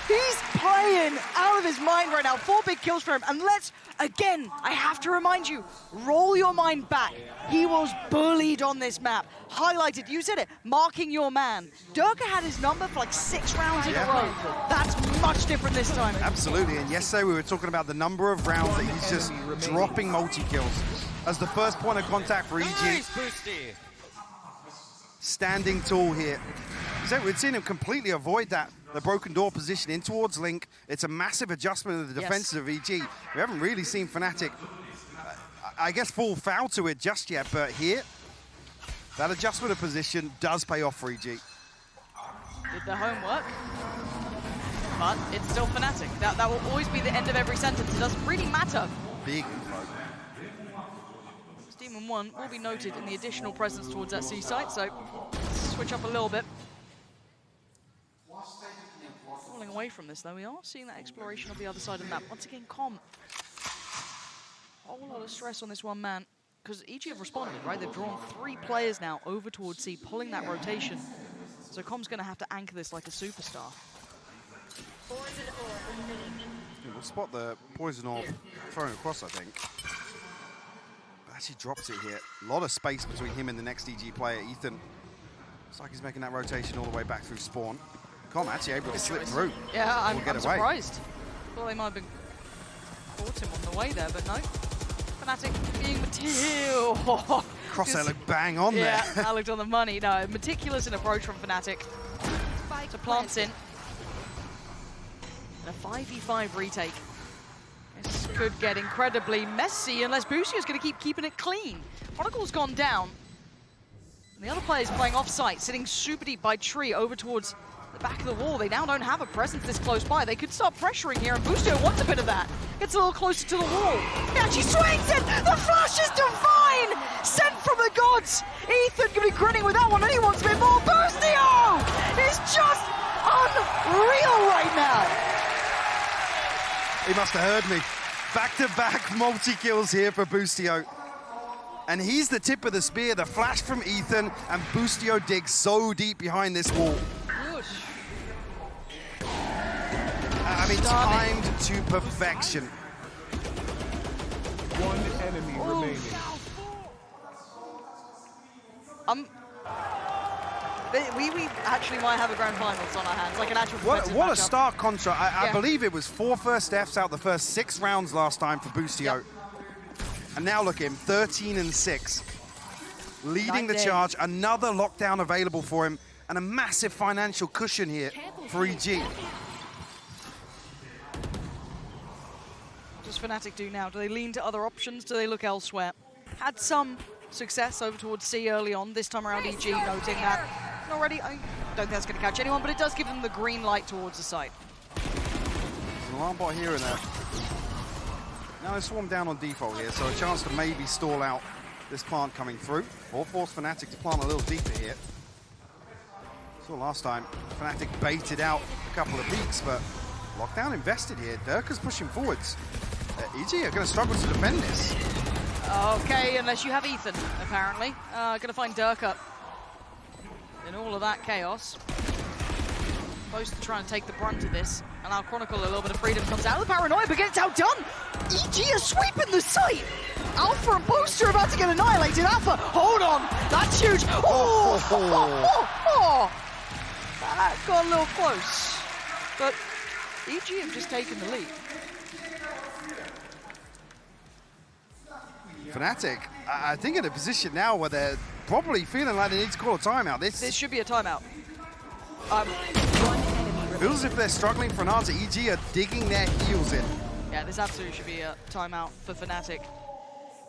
S15: He's playing out of his mind right now. 4 big kills for him. And let's, again, I have to remind you, roll your mind back. He was bullied on this map. Highlighted, you said it, marking your man. Durka had his number for like 6 rounds in a row. That's much different this time.
S16: Absolutely, and yesterday we were talking about the number of rounds that he's just dropping multi-kills. As the first point of contact for EG.
S17: Nice,
S16: Standing tall here. So we've seen him completely avoid that, the broken door position in towards Link. It's a massive adjustment of the defense of EG. We haven't really seen Fnatic, I guess, fall foul to it just yet, but here, that adjustment of position does pay off for EG.
S15: Did their homework, but it's still Fnatic. That will always be the end of every sentence. It doesn't really matter.
S16: Big info.
S15: Demon 1 will be noted in the additional presence towards that C site, so switch up a little bit. Falling away from this, though, we are seeing that exploration on the other side of the map. Once again, Com. A whole lot of stress on this one man, because EG have responded, right? They've drawn 3 players now over towards C, pulling that rotation. So Com's going to have to anchor this like a superstar.
S16: We'll spot the poison orb thrown across, I think. Actually drops it here. A lot of space between him and the next EG player, Ethan. Looks like he's making that rotation all the way back through spawn. Com actually able to slip through.
S15: Yeah, I'm surprised. Thought they might have been caught him on the way there, but no. Fnatic being
S16: Crosshair looked bang on there.
S15: Yeah, that looked on the money. No, meticulous in approach from Fnatic. So plants in. And a 5v5 retake. This could get incredibly messy unless Boostio's going to keep keeping it clean. Chronicle's gone down. And the other player's playing off-site, sitting super deep by tree over towards the back of the wall. They now don't have a presence this close by. They could start pressuring here, and Boostio wants a bit of that. Gets a little closer to the wall. Now she swings it! The flash is divine! Sent from the gods! Ethan could be grinning with that one, and he wants a bit more. Boostio is just unreal right now!
S16: He must have heard me. Back-to-back multi-kills here for Boostio. And he's the tip of the spear, the flash from Ethan, and Boostio digs so deep behind this wall. I mean, timed to perfection.
S14: One enemy remaining.
S15: We actually might have a grand finals on our hands, like an actual competitive
S16: What a
S15: matchup.
S16: stark contrast. I
S15: Yeah.
S16: believe it was 4 first deaths out the first 6 rounds last time for Boostio.
S15: Yep.
S16: And now look at him, 13 and 6. Leading the
S15: Night
S16: charge, another lockdown available for him, and a massive financial cushion here for EG.
S15: What does Fnatic do now? Do they lean to other options? Do they look elsewhere? Had some success over towards C early on. This time around, EG noting that already. I don't think that's going to catch anyone, but it does give them the green light towards the site.
S16: There's an alarm bot here and there. Now they swarm down on default here, so a chance to maybe stall out this plant coming through, or force Fnatic to plant a little deeper here. So last time, Fnatic baited out a couple of peaks, but lockdown invested here. Durka's pushing forwards. EG are going to struggle to defend this.
S15: Okay, unless you have Ethan, apparently. Going to find Durka in all of that chaos. Supposed to try and take the brunt of this. And now Chronicle, a little bit of freedom comes out of the paranoia, but gets outdone. EG is sweeping the site. Alpha and Booster are about to get annihilated. Alpha, hold on, that's huge. Oh. That got a little close. But EG have just taken the lead.
S16: Fnatic, I think in a position now where they're probably feeling like they need to call a timeout.
S15: This should be a timeout.
S16: Feels as if they're struggling for an answer. EG are digging their heels in.
S15: Yeah, this absolutely should be a timeout for Fnatic.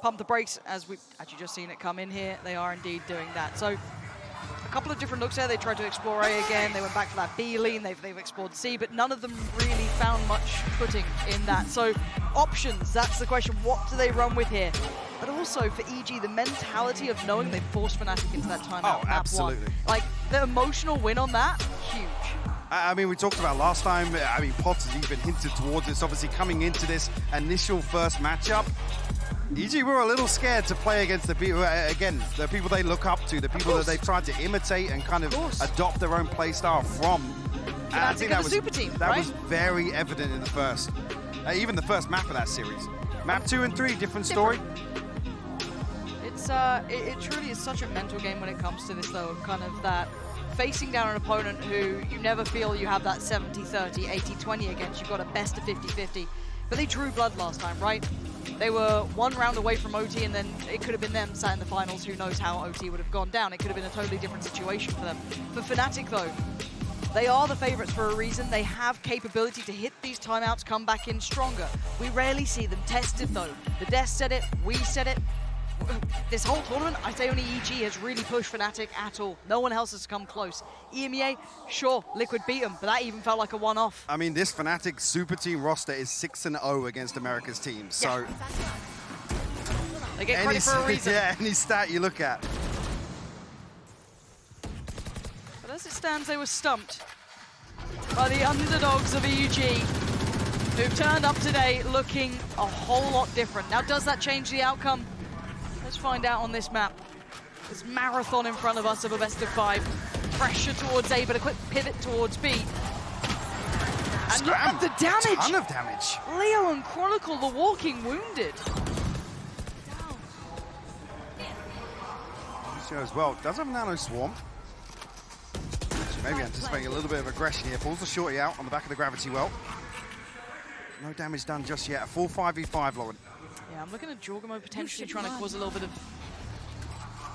S15: Pump the brakes, as we've actually just seen it come in here. They are indeed doing that. So a couple of different looks there. They tried to explore A again. They went back for that B lean. They've explored C, but none of them really found much footing in that. So options, that's the question. What do they run with here? But also for EG, the mentality of knowing they forced Fnatic into that timeout.
S16: Oh, absolutely.
S15: Like the emotional win on that, huge.
S16: I mean, we talked about last time, I mean, Potts has even hinted towards this, obviously coming into this initial first matchup. EG were a little scared to play against the people, again, the people they look up to, the people that they've tried to imitate and kind of adopt their own play style from. And I think that was,
S15: super team,
S16: that
S15: right?
S16: was very evident in the first, even the first map of that series. Map 2 and 3, different story.
S15: It truly is such a mental game when it comes to this, though, kind of that facing down an opponent who you never feel you have that 70-30, 80-20 against. You've got a best of 50-50. But they drew blood last time, right? They were one round away from OT, and then it could have been them sat in the finals. Who knows how OT would have gone down. It could have been a totally different situation for them. For Fnatic, though, they are the favorites for a reason. They have capability to hit these timeouts, come back in stronger. We rarely see them tested, though. The Death said it, we said it. This whole tournament, I say only EG has really pushed Fnatic at all. No one else has come close. EMEA, sure, Liquid beat them, but that even felt like a one-off.
S16: I mean, this Fnatic super team roster is 6-0 against America's teams, so...
S15: They get credit for a reason.
S16: Yeah, any stat you look at.
S15: But as it stands, they were stumped by the underdogs of EG, who've turned up today looking a whole lot different. Now, does that change the outcome? Let's find out on this map. This marathon in front of us of a best of 5. Pressure towards A, but a quick pivot towards B. And look at the damage!
S16: A ton of damage.
S15: Leo and Chronicle, the walking wounded.
S16: As well, does have a nano swarm. Maybe anticipating a little bit of aggression here. Pulls the shorty out on the back of the gravity well. No damage done just yet. A full 5v5, Lauren.
S15: Yeah, I'm looking at Jorgamo potentially trying to cause a little bit of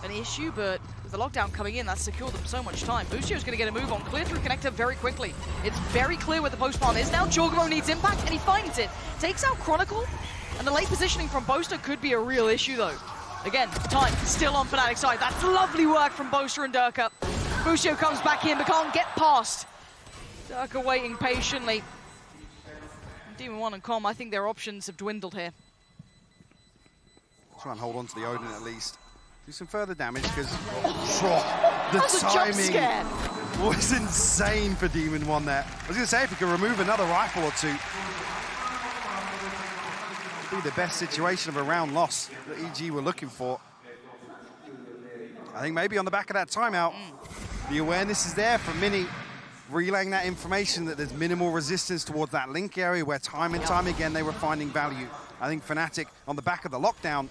S15: an issue, but the lockdown coming in, that's secured them so much time. Boostio's going to get a move on, clear through connector very quickly. It's very clear where the post-plant is now. Jorgamo needs impact, and he finds it. Takes out Chronicle, and the late positioning from Boaster could be a real issue, though. Again, time still on Fnatic's side. That's lovely work from Boaster and Durka. Boostio comes back in, but can't get past. Durka waiting patiently. Demon 1 and Com, I think their options have dwindled here.
S16: Try and hold on to the Odin at least. Do some further damage because
S15: the
S16: timing was insane for Demon 1 there. I was going to say, if he could remove another rifle or two, it'd be the best situation of a round loss that EG were looking for. I think maybe on the back of that timeout, the awareness is there for Mini, relaying that information that there's minimal resistance towards that link area where time and time again they were finding value. I think Fnatic, on the back of the lockdown,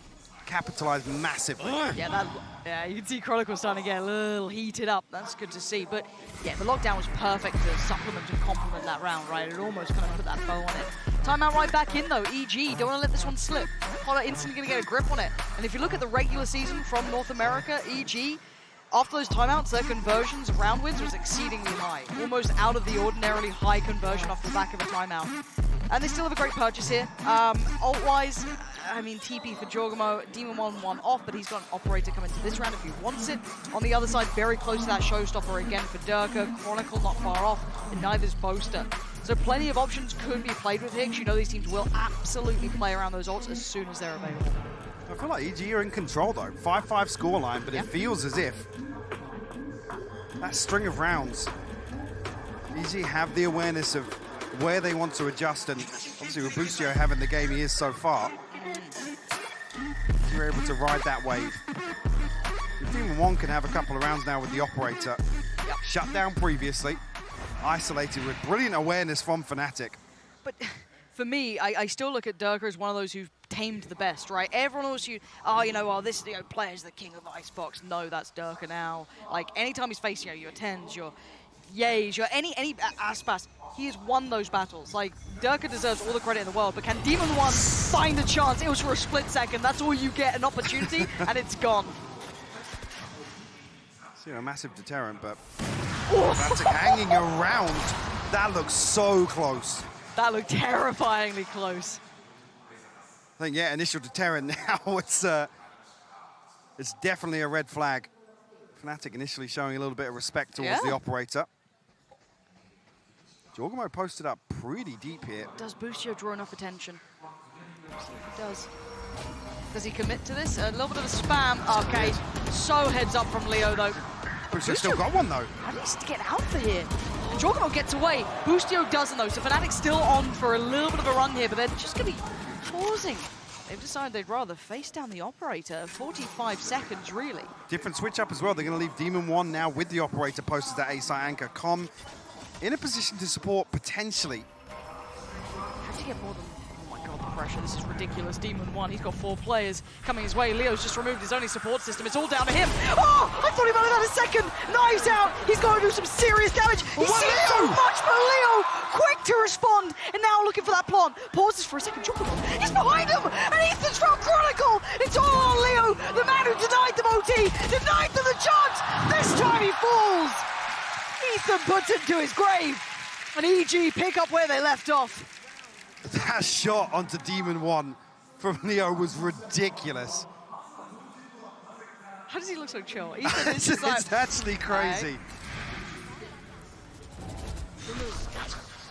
S16: capitalized massively.
S15: Yeah, you can see Chronicle starting to get a little heated up. That's good to see. But yeah, the lockdown was perfect to supplement and complement that round, right? It almost kind of put that bow on it. Timeout right back in though. EG, don't want to let this one slip. Holler instantly going to get a grip on it. And if you look at the regular season from North America, EG, after those timeouts, their conversions of round wins was exceedingly high. Almost out of the ordinarily high conversion off the back of a timeout. And they still have a great purchase here. Ult-wise, I mean, TP for Jorgamo, Demon 1 off, but he's got an operator coming to this round if he wants it. On the other side, very close to that showstopper again for Durka. Chronicle not far off, and neither's Boaster. So plenty of options could be played with here, because you know these teams will absolutely play around those ults as soon as they're available.
S16: I feel like EG are in control though. 5-5 scoreline, but it feels as if that string of rounds, EG have the awareness of where they want to adjust, and obviously with Boostio having the game he is so far, you're able to ride that wave. Demon 1 can have a couple of rounds now with the operator. Shut down previously, isolated with brilliant awareness from Fnatic.
S15: But for me, I still look at Durka as one of those who've tamed the best, right? Everyone else, this player's the king of Icebox. No, that's Durka now. Like, anytime he's facing your Tens, your Yays, your any Aspas, he has won those battles. Like, Durka deserves all the credit in the world, but can Demon 1 find a chance? It was for a split second. That's all you get, an opportunity, and it's gone.
S16: So, a massive deterrent, but Fnatic hanging around. That looks so close.
S15: That looked terrifyingly close.
S16: I think, initial deterrent now. It's definitely a red flag. Fnatic initially showing a little bit of respect towards the operator. Jorgamo posted up pretty deep here.
S15: Does Boostio draw enough attention? Let's see if he does. Does he commit to this? A little bit of a spam. Okay, so heads up from Leo though.
S16: Boostio still got one though.
S15: At least to get out for here. Jorgamo gets away. Boostio doesn't though, so Fnatic's still on for a little bit of a run here, but they're just going to be pausing. They've decided they'd rather face down the operator. 45 seconds, really.
S16: Different switch up as well. They're going to leave Demon 1 now with the operator posted at A-site anchor. Com in a position to support potentially.
S15: Have to get more than... Oh my god, the pressure. This is ridiculous. Demon 1, he's got 4 players coming his way. Leo's just removed his only support system. It's all down to him. Oh, I thought he might have had a second. Knives out. He's going to do some serious damage. He's seen so much, but Leo, quick to respond. And now looking for that plant. Pauses for a second. He's behind him. And Ethan's from Chronicle. It's all on Leo, the man who denied them OT, denied them the chance. This time he falls. Ethan puts him to his grave. And EG pick up where they left off.
S16: That shot onto Demon 1 from Leo was ridiculous.
S15: How does he look so chill? Ethan is just like,
S16: it's actually crazy.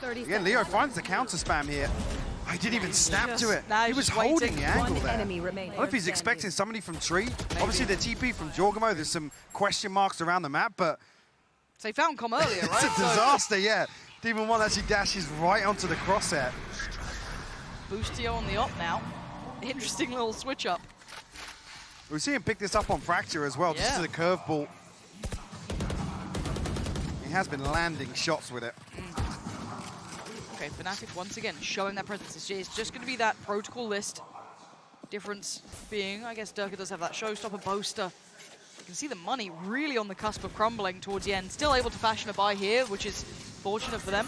S16: Again, Leo finds the counter spam here. I didn't even snap to it. He was holding the angle there. I don't know if he's expecting somebody from Tree. Maybe. Obviously, the TP from Jorgamo, there's some question marks around the map, but...
S15: So they found Com earlier, right?
S16: It's a disaster, yeah. Demon 1 actually dashes right onto the crosshair.
S15: Boostio on the op now. Interesting little switch up.
S16: We see him pick this up on Fracture as well, just to the curveball. He has been landing shots with it.
S15: Okay, Fnatic once again showing that presence. It's just going to be that protocol list. Difference being, I guess Durka does have that showstopper. Boaster. You can see the money really on the cusp of crumbling towards the end. Still able to fashion a buy here, which is fortunate for them.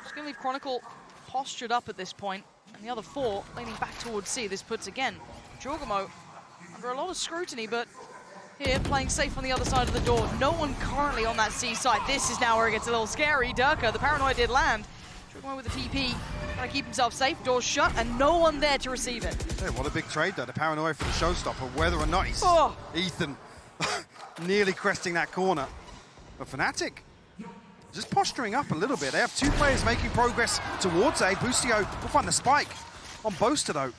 S15: Just going to leave Chronicle postured up at this point, and the other 4 leaning back towards C. This puts, again, Jorgamo under a lot of scrutiny, but here, playing safe on the other side of the door. No one currently on that C side. This is now where it gets a little scary. Durka, the paranoia did land. Going with the TP, trying to keep himself safe. Doors shut, and no one there to receive it.
S16: Hey, what a big trade though. The paranoia for the showstopper, whether or not he's Ethan nearly cresting that corner. But Fnatic just posturing up a little bit. They have two players making progress towards A. Boostio will find the spike on Boaster though.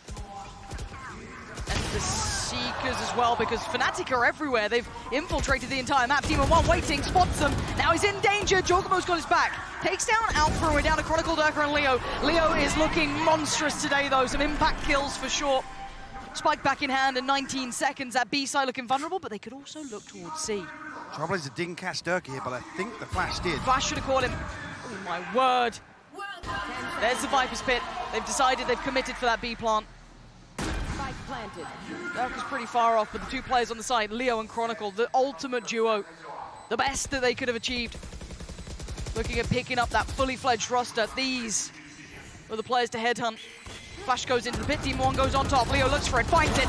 S15: And the Seekers as well, because Fnatic are everywhere. They've infiltrated the entire map. Team of one waiting, spots them. Now he's in danger. Jorgamo's got his back. Takes down Alpha, and we're down to Chronicle, Durka, and Leo. Leo is looking monstrous today, though. Some impact kills for sure. Spike back in hand in 19 seconds. That B side looking vulnerable, but they could also look towards C.
S16: Trailblazer didn't catch Durka here, but I think the flash did.
S15: Flash should have caught him. Oh, my word. There's the Viper's Pit. They've decided they've committed for that B plant.
S4: Spike planted.
S15: Durka's pretty far off, but the two players on the side, Leo and Chronicle, the ultimate duo. The best that they could have achieved. Looking at picking up that fully fledged roster. These were the players to headhunt. Flash goes into the pit, Team 1 goes on top. Leo looks for it, finds it,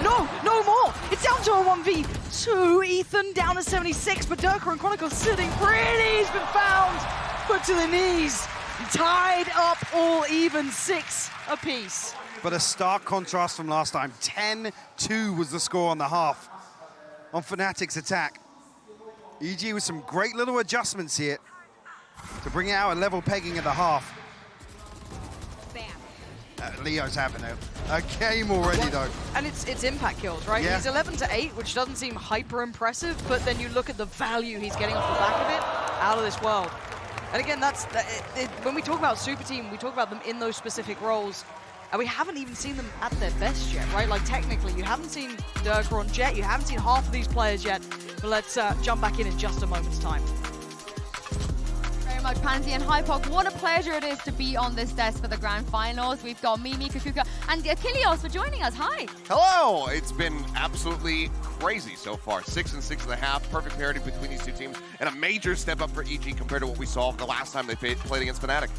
S15: no more! It's down to a 1v2. Ethan down to 76, but Durka and Chronicle sitting pretty. He's been found, put to the knees. Tied up all even, 6 apiece.
S16: But a stark contrast from last time. 10-2 was the score on the half on Fnatic's attack. EG with some great little adjustments here to bring it out a level pegging at the half. Leo's having a game already, though.
S15: And it's impact kills, right?
S16: Yeah.
S15: He's 11-8, which doesn't seem hyper impressive, but then you look at the value he's getting off the back of it, out of this world. And again, when we talk about Super Team, we talk about them in those specific roles, and we haven't even seen them at their best yet, right? Like, technically, you haven't seen Durka on Jet, you haven't seen half of these players yet, but let's jump back in just a moment's time.
S5: Very much, Pansy and Hypoc. What a pleasure it is to be on this desk for the grand finals. We've got Mimi, Kakuka, and Achilleos for joining us. Hi.
S18: Hello. It's been absolutely crazy so far. 6 and 6.5, perfect parity between these two teams, and a major step up for EG compared to what we saw the last time they played against Fnatic.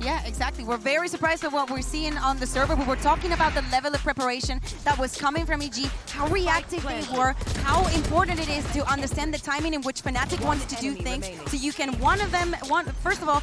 S3: Yeah, exactly. We're very surprised at what we're seeing on the server. We were talking about the level of preparation that was coming from EG, how reactive they were, how important it is to understand the timing in which Fnatic wants to do things. So you can, first of all,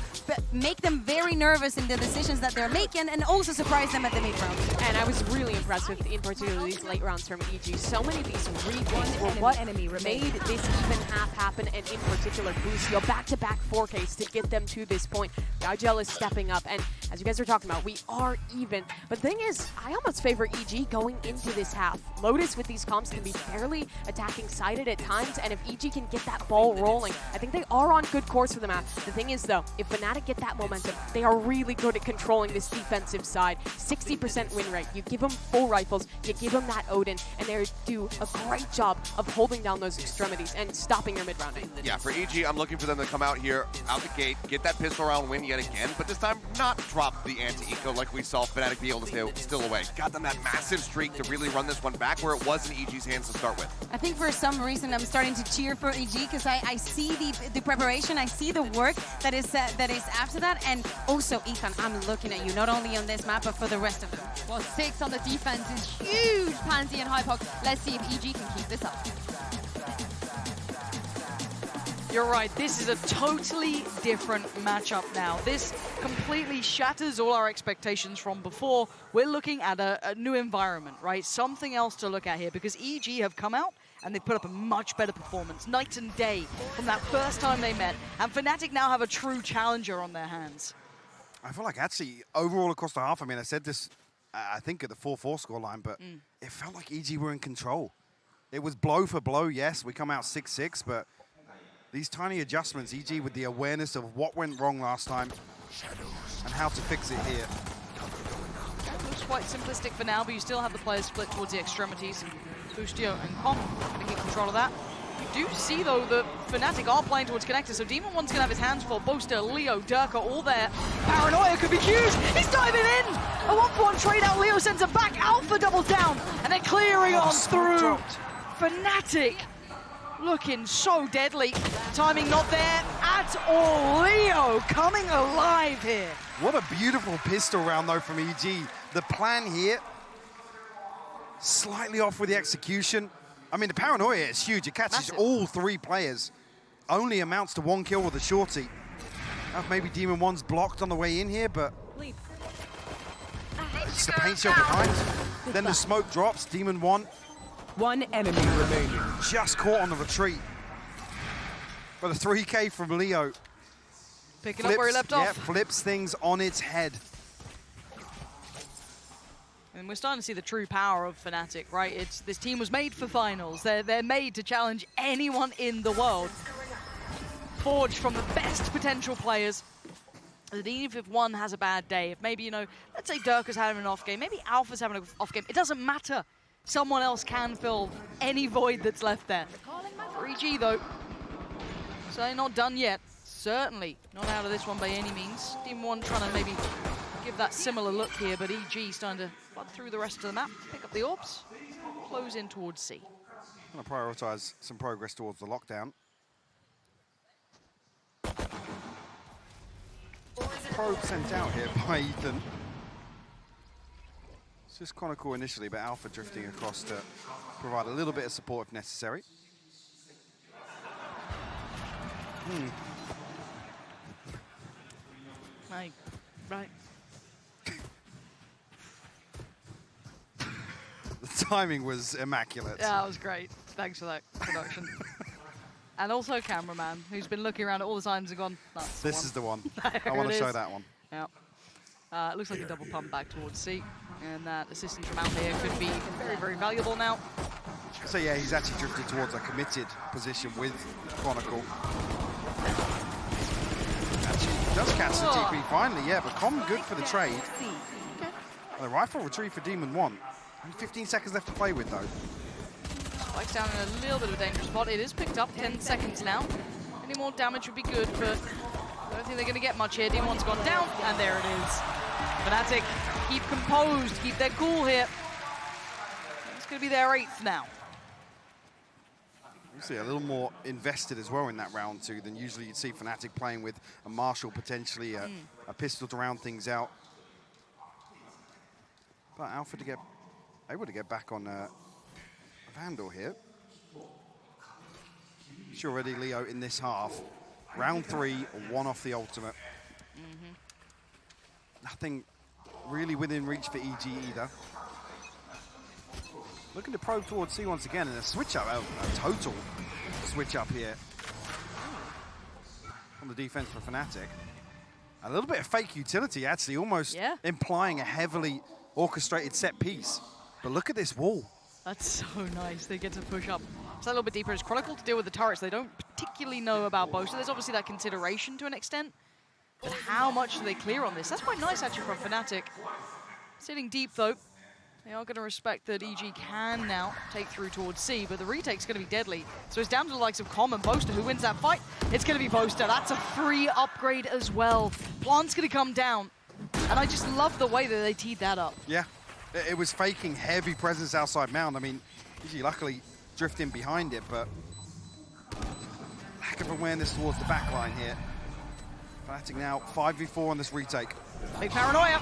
S3: make them very nervous in the decisions that they're making, and also surprise them at the mid-round.
S4: And I was really impressed with, in particular, these late rounds from EG. So many of these replays were what made this even half happen, and in particular, Boostio, back-to-back 4Ks to get them to this point. Gagel is stepping up, and as you guys are talking about, we are even. But the thing is, I almost favor EG going into this half. Lotus with these comps can be fairly attacking-sided at times, and if EG can get that ball rolling, I think they are on good course for the map. The thing is, though, if Fnatic get that momentum, they are really good at controlling this defensive side. 60% win rate. You give them full rifles, you give them that Odin, and they do a great job of holding down those extremities and stopping your mid-round.
S18: Yeah, for EG, I'm looking for them to come out here, out the gate, get that pistol round win yet again, but this time not drop the anti-eco like we saw Fnatic be able to stay still away. Got them that massive streak to really run this one back where it was in EG's hands to start with.
S3: I think for some reason I'm starting to cheer for EG because I see the preparation, I see the work that is after that, and also Ethan, I'm looking at you not only on this map but for the rest of them.
S5: Well, 6 on the defense is huge, Pansy and Hypoc. Let's see if EG can keep this up.
S15: You're right, this is a totally different matchup now. This completely shatters all our expectations from before. We're looking at a new environment, right? Something else to look at here, because EG have come out and they put up a much better performance, night and day, from that first time they met. And Fnatic now have a true challenger on their hands.
S16: I feel like actually, overall across the half, I mean, I said this, I think at the 4-4 scoreline, but it felt like EG were in control. It was blow for blow, yes, we come out 6-6, but these tiny adjustments, EG with the awareness of what went wrong last time and how to fix it here.
S15: Looks quite simplistic for now, but you still have the players split towards the extremities. Boostio and Comp taking control of that. You do see, though, that Fnatic are playing towards connector, so Demon One's going to have his hands full. Boaster, Leo, Durka, all there. Paranoia could be huge. He's diving in. A 1-for-1 trade out. Leo sends him back. Alpha doubles down, and then clearing on through. Fnatic looking so deadly. Timing not there at all. Leo coming alive here.
S16: What a beautiful pistol round, though, from EG. The plan here, slightly off with the execution. I mean, the paranoia is huge. It catches all 3 players. Only amounts to 1 kill with a shorty. Maybe Demon 1's blocked on the way in here, but it's the paint shell behind. Then the smoke drops. Demon 1.
S19: 1 enemy remaining.
S16: Just caught on the retreat. But a 3K from Leo.
S15: Picking up where he left off.
S16: Yeah, flips things on its head.
S15: And we're starting to see the true power of Fnatic, right? This team was made for finals. They're made to challenge anyone in the world. Forged from the best potential players. And even if one has a bad day, if maybe, you know, let's say Dirk is having an off game, maybe Alpha's having an off game, it doesn't matter. Someone else can fill any void that's left there. For EG though, so they're not done yet. Certainly not out of this one by any means. Team 1 trying to maybe give that similar look here, but EG starting to flood through the rest of the map, pick up the orbs, close in towards C.
S16: I'm going to prioritize some progress towards the lockdown. Probe sent out here by Ethan. It's just Chronicle initially, but Alpha drifting across to provide a little bit of support if necessary.
S15: Right.
S16: The timing was immaculate.
S15: Yeah, that was great. Thanks for that production. And also cameraman, who's been looking around at all the signs and gone, that's
S16: This is the one.
S15: There
S16: I want
S15: it
S16: to show
S15: is.
S16: that one.
S15: Yeah. It looks like a double pump back towards C. And that assistance from out here could be very, very valuable now.
S16: So yeah, he's actually drifted towards a committed position with Chronicle. Actually does catch the TP finally, yeah, but Com good for the trade.
S15: Okay.
S16: The rifle retrieve for Demon 1. Only 15 seconds left to play with though.
S15: Spike's down in a little bit of a dangerous spot. It is picked up, 10 seconds now. Any more damage would be good, but I don't think they're going to get much here. Demon 1's gone down, and there it is. Fnatic, keep composed, keep their cool here. It's going to be their 8th now.
S16: You see a little more invested as well in that round 2 than usually you'd see Fnatic playing with a Marshall, potentially a pistol to round things out. But Alpha able to get back on Vandal here. It's already Leo in this half. Round 3, 1 off the ultimate. Nothing really within reach for EG either. Looking to probe towards C once again, and a switch up, a total switch up here on the defense for Fnatic. A little bit of fake utility, actually, almost implying a heavily orchestrated set piece. But look at this wall.
S15: That's so nice. They get to push up. So a little bit deeper as Chronicle to deal with the turrets. They don't particularly know about both, so there's obviously that consideration to an extent. But how much do they clear on this? That's quite nice, actually, from Fnatic. Sitting deep, though. They are going to respect that EG can now take through towards C, but the retake's going to be deadly. So it's down to the likes of Com and Boaster. Who wins that fight? It's going to be Boaster. That's a free upgrade as well. Plant's going to come down. And I just love the way that they teed that up.
S16: Yeah, it was faking heavy presence outside mound. I mean, EG luckily drifting behind it, but lack of awareness towards the back line here. Fnatic now 5v4 on this retake.
S15: Big paranoia.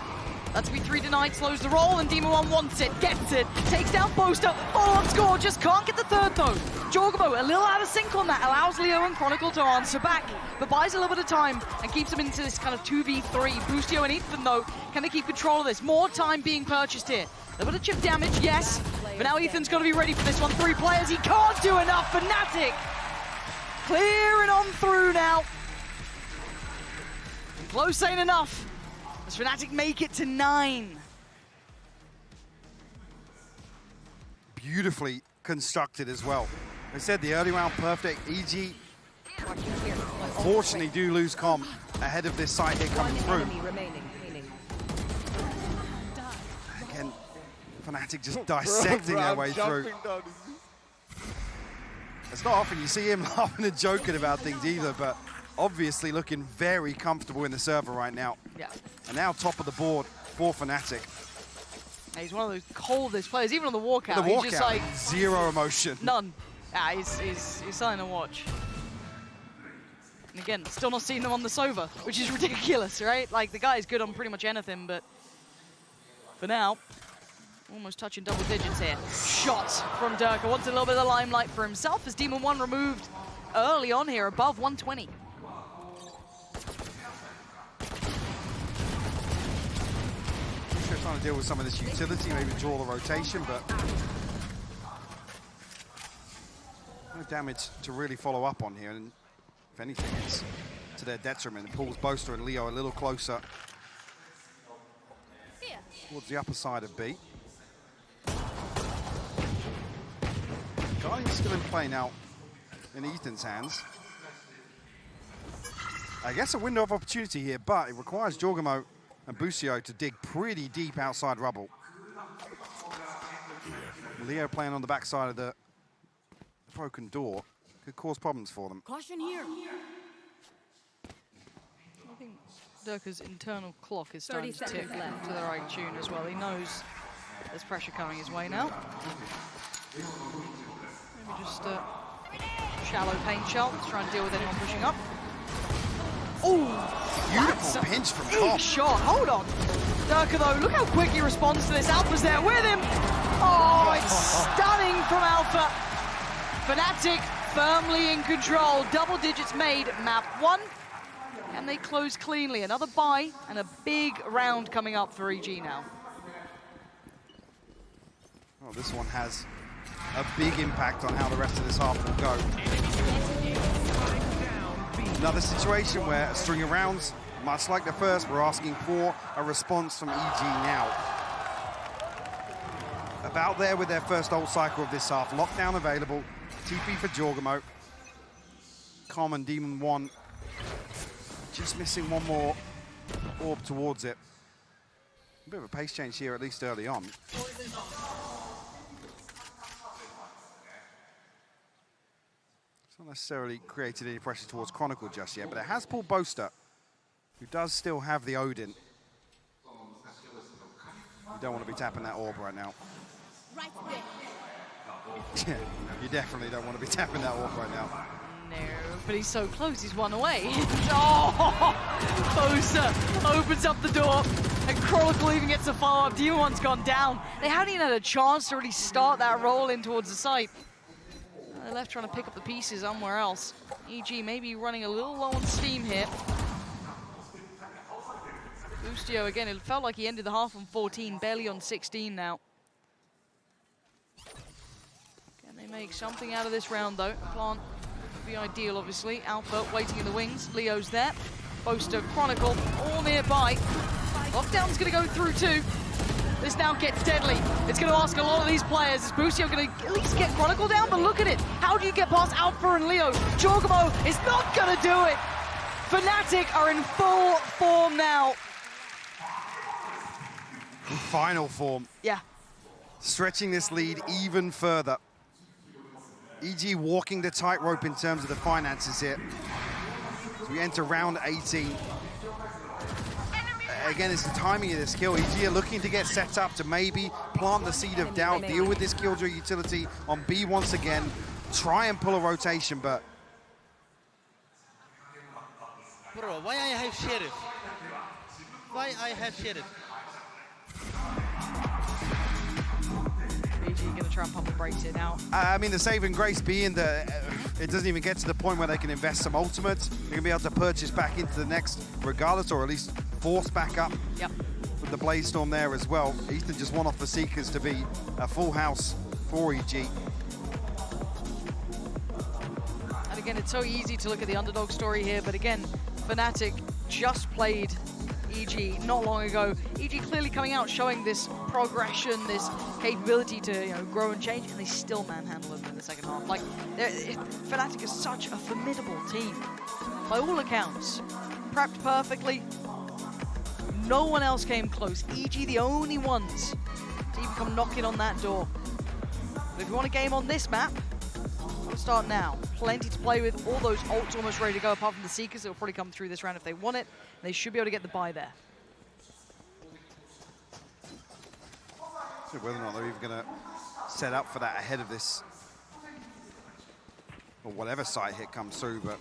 S15: That's B3 denied, slows the roll, and Demon 1 wants it, gets it, takes down Boaster, follow-up score, just can't get the third though. Jorgabo a little out of sync on that, allows Leo and Chronicle to answer back, but buys a little bit of time and keeps them into this kind of 2v3. Boostio and Ethan though, can they keep control of this? More time being purchased here. A little bit of chip damage, yes, but now Ethan's got to be ready for this one. 3 players, he can't do enough. Fnatic clearing on through now. Close ain't enough. As Fnatic make it to 9.
S16: Beautifully constructed as well. I said the early round perfect. EG unfortunately do lose Com ahead of this side hit coming through. Again, Fnatic just dissecting their way through. It's not often you see him laughing and joking about things either, but obviously looking very comfortable in the server right now.
S15: Yeah.
S16: And now top of the board for Fnatic.
S15: He's one of those coldest players, even on the walkout.
S16: The walkout,
S15: he's just like
S16: zero emotion.
S15: None. Yeah, he's something to watch. And again, still not seeing him on the Sova, which is ridiculous, right? Like, the guy is good on pretty much anything, but for now, Almost touching double digits here. Shots from Durka. Wants a little bit of the limelight for himself as Demon 1 removed early on here, above 120.
S16: They're trying to deal with some of this utility, maybe draw the rotation, but no damage to really follow up on here. And if anything, it's to their detriment. It pulls Boaster and Leo a little closer towards the upper side of B. Guardian's still in play now in Ethan's hands. I guess a window of opportunity here, but it requires Jorgamo and Busio to dig pretty deep outside rubble. Leo playing on the backside of the broken door could cause problems for them.
S15: Caution here. I think Durka's internal clock is starting to tick to the right tune as well. He knows there's pressure coming his way now. Maybe just a shallow paint shot, try and deal with anyone pushing up. Oh,
S16: beautiful pinch from top.
S15: Shot, hold on. Durka though, look how quick he responds to this. Alpha's there with him. Oh, it's stunning from Alpha. Fnatic firmly in control. Double digits made, map 1. And they close cleanly. Another buy and a big round coming up for EG now.
S16: Oh, this one has a big impact on how the rest of this half will go. Another situation where a string of rounds, much like the first, we're asking for a response from EG now. About there with their first ult cycle of this half. Lockdown available. TP for Jorgamo. Common Demon 1. Just missing one more orb towards it. A bit of a pace change here, at least early on. It's not necessarily created any pressure towards Chronicle just yet, but it has pulled Boaster, who does still have the Odin. You don't want to be tapping that orb right now. Yeah, you definitely don't want to be tapping that orb right now.
S15: No, but he's so close, he's one away. Oh, Boaster opens up the door, and Chronicle even gets a follow-up. D1's gone down. They hadn't even had a chance to really start that roll in towards the site. They're left trying to pick up the pieces somewhere else. EG maybe running a little low on steam here. Bustio again, it felt like he ended the half on 14, barely on 16 now. Can they make something out of this round though? Plant would be ideal, obviously. Alpha waiting in the wings. Leo's there. Boaster, Chronicle, all nearby. Lockdown's gonna go through too. This now gets deadly. It's going to ask a lot of these players. Is Busio going to at least get Chronicle down? But look at it. How do you get past Alpha and Leo? Jorgamo is not going to do it. Fnatic are in full form now.
S16: In final form.
S15: Yeah.
S16: Stretching this lead even further. EG walking the tightrope in terms of the finances here. As we enter round 18. Again, it's the timing of this kill. EG are looking to get set up to maybe plant the seed of doubt, deal with this killjoy utility on B once again, try and pull a rotation, but...
S20: Bro, why I have Sheriff? Why I have Sheriff?
S15: EG going to try and pump the brakes here now.
S16: I mean, the saving grace being that it doesn't even get to the point where they can invest some ultimates. They're going to be able to purchase back into the next regardless, or at least force back up.
S15: Yep.
S16: With the Blaze Storm there as well. Ethan just won off the Seekers to be a full house for EG.
S15: And again, it's so easy to look at the underdog story here, but again, Fnatic just played EG not long ago. EG clearly coming out, showing this progression, this capability to grow and change, and they still manhandle them in the second half. Like, Fnatic is such a formidable team. By all accounts, prepped perfectly. No one else came close. EG the only ones to even come knocking on that door. But if you want a game on this map, we'll start now. Plenty to play with. All those ults almost ready to go, apart from the Seekers that will probably come through this round if they want it. They should be able to get the buy there.
S16: So whether or not they're even going to set up for that ahead of this, or whatever side hit comes through, but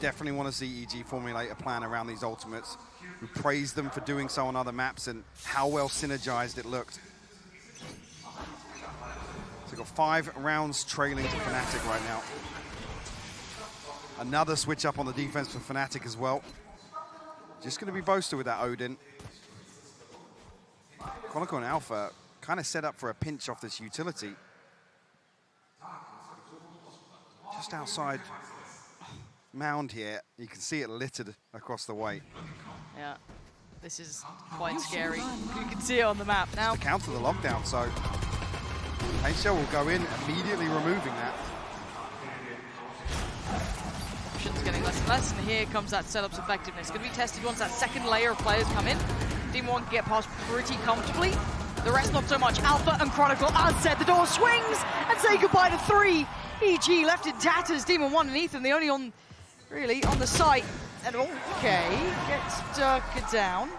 S16: definitely want to see EG formulate a plan around these ultimates. We praised them for doing so on other maps and how well synergized it looked. They've got 5 rounds trailing to Fnatic right now. Another switch up on the defense for Fnatic as well. Just going to be Boaster with that Odin. Chronicle and Alpha kind of set up for a pinch off this utility. Just outside mound here, you can see it littered across the way.
S15: Yeah, this is quite scary. You can see it on the map now.
S16: Counter the lockdown, so Paint Shell will go in, immediately removing that.
S15: Options getting less and less, and here comes that setup's effectiveness. Going to be tested once that second layer of players come in. Team 1 can get past pretty comfortably. The rest not so much. Alpha and Chronicle, as said, the door swings and say goodbye to 3. EG left in tatters. Demon 1 and Ethan, the only on, really, on the site. And okay, gets Durka down.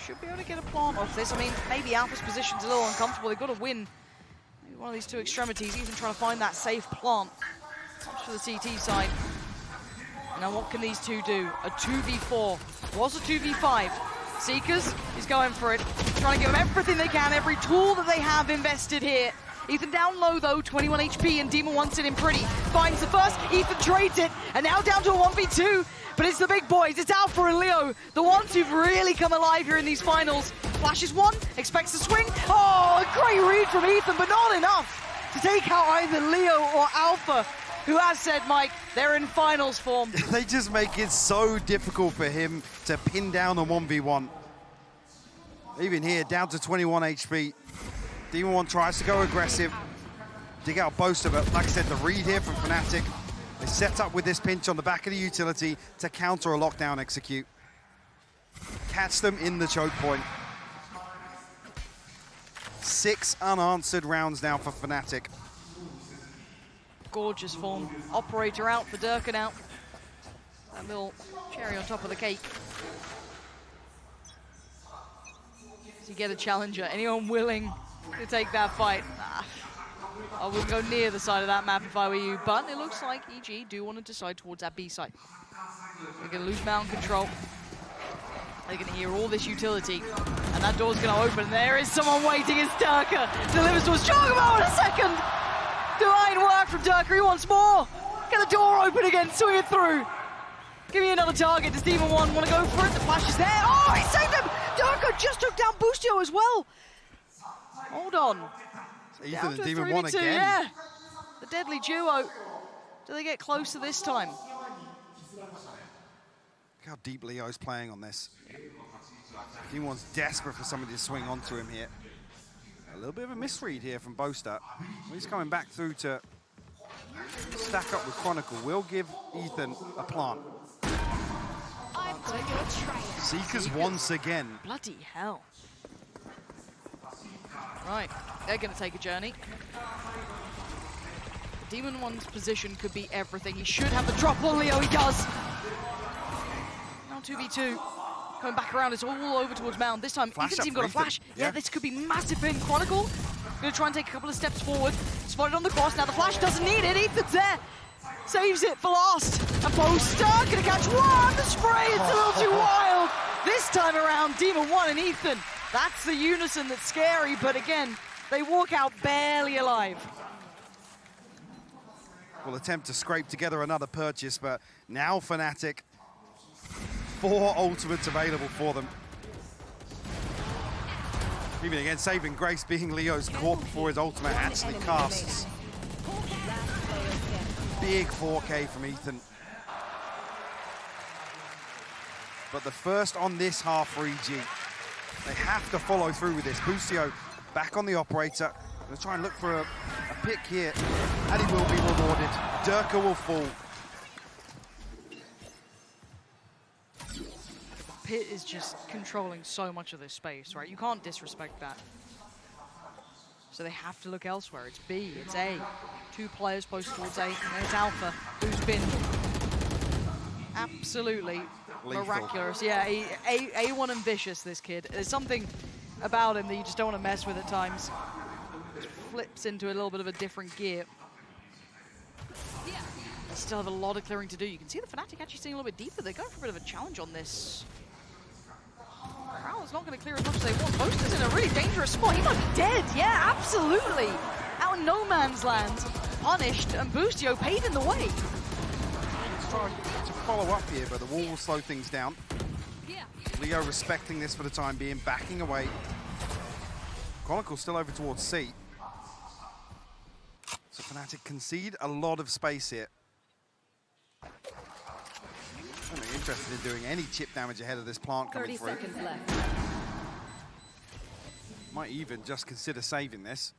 S15: Should be able to get a plant off this. I mean, maybe Alpha's position's a little uncomfortable. They've got to win maybe one of these 2 extremities. Ethan trying to find that safe plant. Much for the CT side. Now what can these 2 do? A 2v4. Was a 2v5. Seekers is going for it. Trying to give them everything they can, every tool that they have invested here. Ethan down low though, 21 HP, and Demon wants it in pretty. Finds the first, Ethan trades it, and now down to a 1v2. But it's the big boys, it's Alpha and Leo, the ones who've really come alive here in these finals. Flashes 1, expects to swing. Oh, a great read from Ethan, but not enough to take out either Leo or Alpha, who has said, Mike, they're in finals form.
S16: They just make it so difficult for him to pin down a 1v1. Even here, down to 21 HP. Demon 1 tries to go aggressive, dig out Boaster, but like I said, the read here from Fnatic. They set up with this pinch on the back of the utility to counter a lockdown execute. Catch them in the choke point. 6 unanswered rounds now for Fnatic.
S15: Gorgeous form. Operator out for Durka now. That little cherry on top of the cake. So you get a challenger. Anyone willing to take that fight? Nah. I wouldn't go near the side of that map if I were you, but it looks like EG do want to decide towards that B side. They're going to lose mountain control. They're going to hear all this utility, and that door's going to open. There is someone waiting. It's Durka. Delivers to us. Chocobo in a second. Divine work from Durka. He wants more. Get the door open again. Swing it through. Give me another target. Does Demon 1 want to go for it? The flash is there. Oh, he saved him. Durka just took down Boostio as well. Hold on.
S16: Ethan and Demon 1 again.
S15: Yeah. The deadly duo. Do they get closer this time?
S16: Look how deep Leo's playing on this. Demon 1's desperate for somebody to swing onto him here. A little bit of a misread here from Boaster. He's coming back through to stack up with Chronicle. Will give Ethan a plant. Seekers once again.
S15: Bloody hell. Right, they're going to take a journey. Demon 1's position could be everything. He should have the drop on Leo, he does. Now 2v2. Coming back around, it's all over towards Mound. This time, Ethan's even got a flash. Yeah, this could be massive for him. Chronicle going to try and take a couple of steps forward. Spotted on the cross. Now the flash doesn't need it. Ethan's there. Saves it for last. And Boaster going to catch one. The spray, it's a little too wild. This time around, Demon 1 and Ethan. That's the unison that's scary, but again, they walk out barely alive.
S16: Will attempt to scrape together another purchase, but now Fnatic, 4 ultimates available for them. Even again, saving grace being Leo's caught before his ultimate actually casts. Big 4K from Ethan. But the first on this half for EG. They have to follow through with this. Boostio back on the operator. Gonna try and look for a pick here. And he will be rewarded. Durka will fall.
S15: Pit is just controlling so much of this space, right? You can't disrespect that. So they have to look elsewhere. It's B, it's A. 2 players close towards A, and there's Alpha, who's been absolutely
S16: lethal.
S15: Miraculous. Yeah, A1 and vicious, this kid. There's something about him that you just don't want to mess with at times. Just flips into a little bit of a different gear. They still have a lot of clearing to do. You can see the Fnatic actually staying a little bit deeper. They're going for a bit of a challenge on this. Prowler's not going to clear as much as they want. Boaster's in a really dangerous spot. He might be dead. Yeah, absolutely. out in no man's land, punished, and Boostio paving the way.
S16: Trying to follow up here, but the wall will slow things down. Leo respecting this for the time being, backing away. Chronicle still over towards C. So Fnatic concede a lot of space here. I'm really interested in doing any chip damage ahead of this plant coming through.
S5: 30 seconds left.
S16: Might even just consider saving this.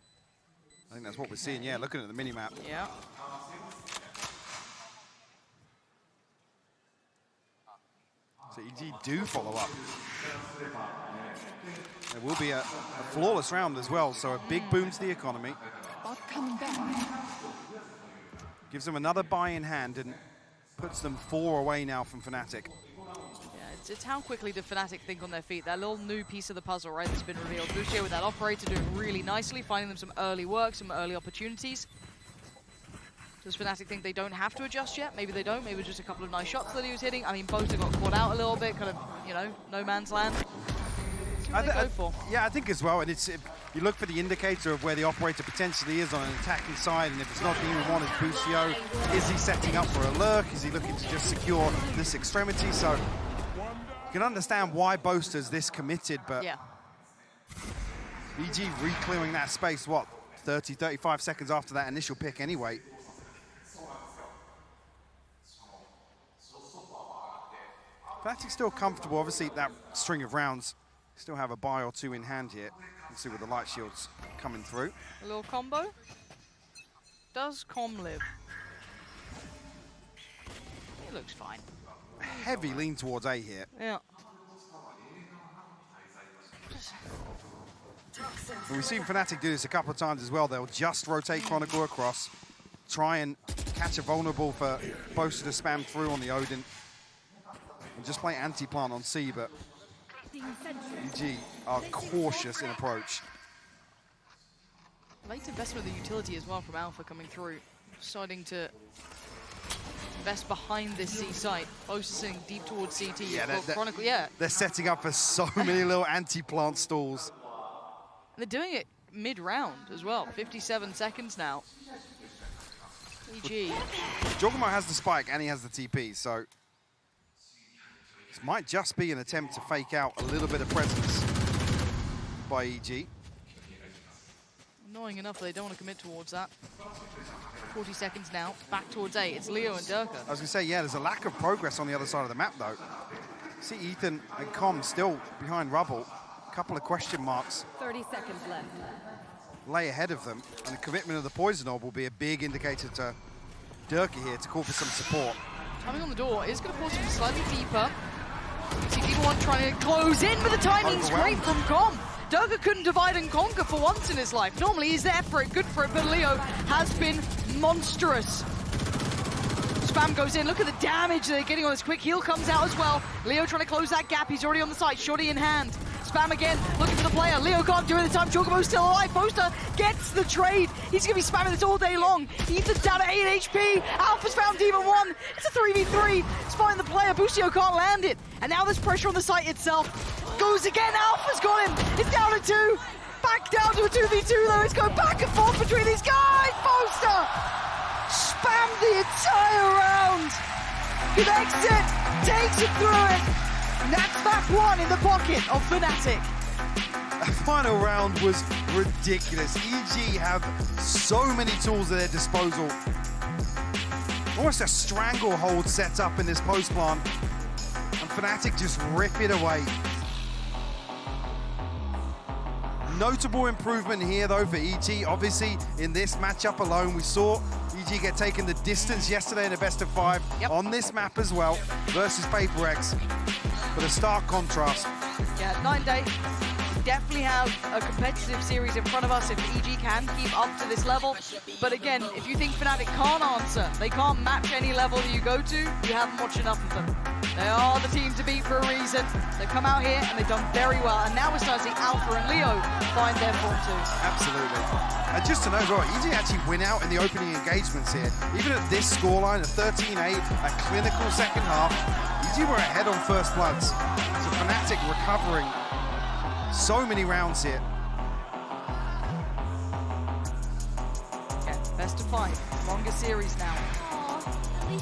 S16: I think that's what we're seeing, yeah, looking at the mini-map.
S15: Yeah.
S16: So EG do follow up. There will be a flawless round as well, so a big boom to the economy. Gives them another buy in hand and puts them 4 away now from Fnatic.
S15: Yeah, it's how quickly do Fnatic think on their feet. That little new piece of the puzzle, right, that's been revealed. Boostio with that operator doing really nicely, finding them some early work, some early opportunities. Does Fnatic think they don't have to adjust yet? Maybe they don't. Maybe just a couple of nice shots that he was hitting. I mean, both have got caught out a little bit, kind of, you know, no man's land. See what they go for.
S16: Yeah, I think as well. And it's you look for the indicator of where the operator potentially is on an attacking side, and if it's not the even one, it's Boostio. Is he setting up for a lurk? Is he looking to just secure this extremity? So you can understand why Boaster's this committed, but
S15: yeah.
S16: EG re-clearing that space, what, 30, 35 seconds after that initial pick anyway. Fnatic still comfortable, obviously that string of rounds. Still have a buy or two in hand here. Let's see with the light shields coming through.
S15: A little combo. Does Com live? It looks fine.
S16: Heavy lean towards A here.
S15: Yeah.
S16: And we've seen Fnatic do this a couple of times as well. They'll just rotate Chronicle across, try and catch a vulnerable for Boaster to spam through on the Odin, and just play anti-plant on C, but EG are cautious in approach.
S15: Late investment of the utility as well from Alpha coming through. Deciding to invest behind this C site. Boaster sitting deep towards CT.
S16: Yeah,
S15: Chronicle, yeah.
S16: They're setting up for so many little anti-plant stalls.
S15: And they're doing it mid-round as well. 57 seconds now. EG.
S16: Jogamo has the spike and he has the TP, so this might just be an attempt to fake out a little bit of presence by EG.
S15: Annoying enough, they don't want to commit towards that. 40 seconds now, back towards A. It's Leo and Durka.
S16: I was going to say, yeah, there's a lack of progress on the other side of the map, though. See Ethan and Com still behind rubble. A couple of question marks.
S5: 30 seconds left.
S16: Lay ahead of them, and the commitment of the Poison Orb will be a big indicator to Durka here to call for some support.
S15: Timing on the door is going to force him slightly deeper. See people want trying to close in, but the timing's great from Com. Durka couldn't divide and conquer for once in his life. Normally he's there for it, good for it, but Leo has been monstrous. Spam goes in, look at the damage they're getting on this quick heal comes out as well. Leo trying to close that gap, he's already on the side, shorty in hand. Spam again, looking for the player. Leo can't do it at the time, Chocobo's still alive. Boaster gets the trade. He's gonna be spamming this all day long. Ethan's down to 8 HP. Alpha's found Demon 1. It's a 3v3. Spying the player, Boostio can't land it. And now there's pressure on the site itself. Goes again, Alpha's got him. It's down to 2. Back down to a 2v2 though. It's going back and forth between these guys. Boaster spammed the entire round. Connects it, takes it through it. And that's map 1 in the pocket of Fnatic.
S16: The final round was ridiculous. EG have so many tools at their disposal. Almost a stranglehold set up in this post plant. And Fnatic just rip it away. Notable improvement here though for EG. Obviously in this matchup alone we saw EG get taken the distance yesterday in a best of 5 on this map as well versus HyperX. But a stark contrast.
S15: Yeah, 9 day. Definitely have a competitive series in front of us if EG can keep up to this level. But again, if you think Fnatic can't answer, they can't match any level that you go to, you haven't watched enough of them. They are the team to beat for a reason. They've come out here and they've done very well. And now we're starting to see Alpha and Leo find their form too.
S16: Absolutely. And just to know as well, EG actually win out in the opening engagements here. Even at this scoreline of 13-8, a clinical second half, EG were ahead on first bloods. So Fnatic recovering so many rounds here.
S15: Best of 5, longest series now.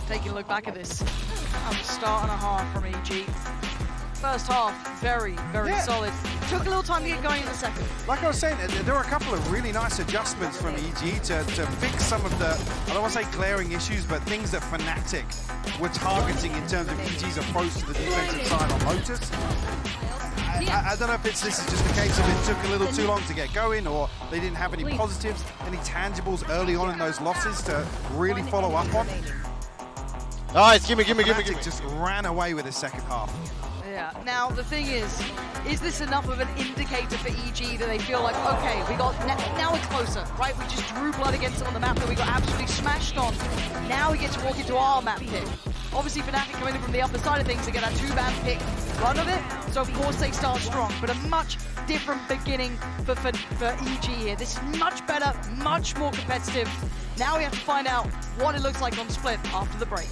S15: Taking a look back at this. Start and a half from EG. First half, very solid. Took a little time to get going in the second.
S16: Like I was saying, there were a couple of really nice adjustments from EG to fix some of the, I don't want to say glaring issues, but things that Fnatic were targeting in terms of EG's approach to the defensive side on Lotus. I don't know if this is just a case of it took a little too long to get going, or they didn't have any positives, any tangibles early on in those losses to really follow up on.
S18: Nice, gimme.
S16: Fnatic just ran away with the second half.
S15: Yeah, now the thing is this enough of an indicator for EG that they feel like, okay, we got, now we're closer, right? We just drew blood against them on the map that we got absolutely smashed on. Now we get to walk into our map pick. Obviously Fnatic coming in from the upper side of things to get a 2-man pick run of it, so of course they start strong, but a much different beginning for EG here. This is much better, much more competitive. Now we have to find out what it looks like on Split after the break.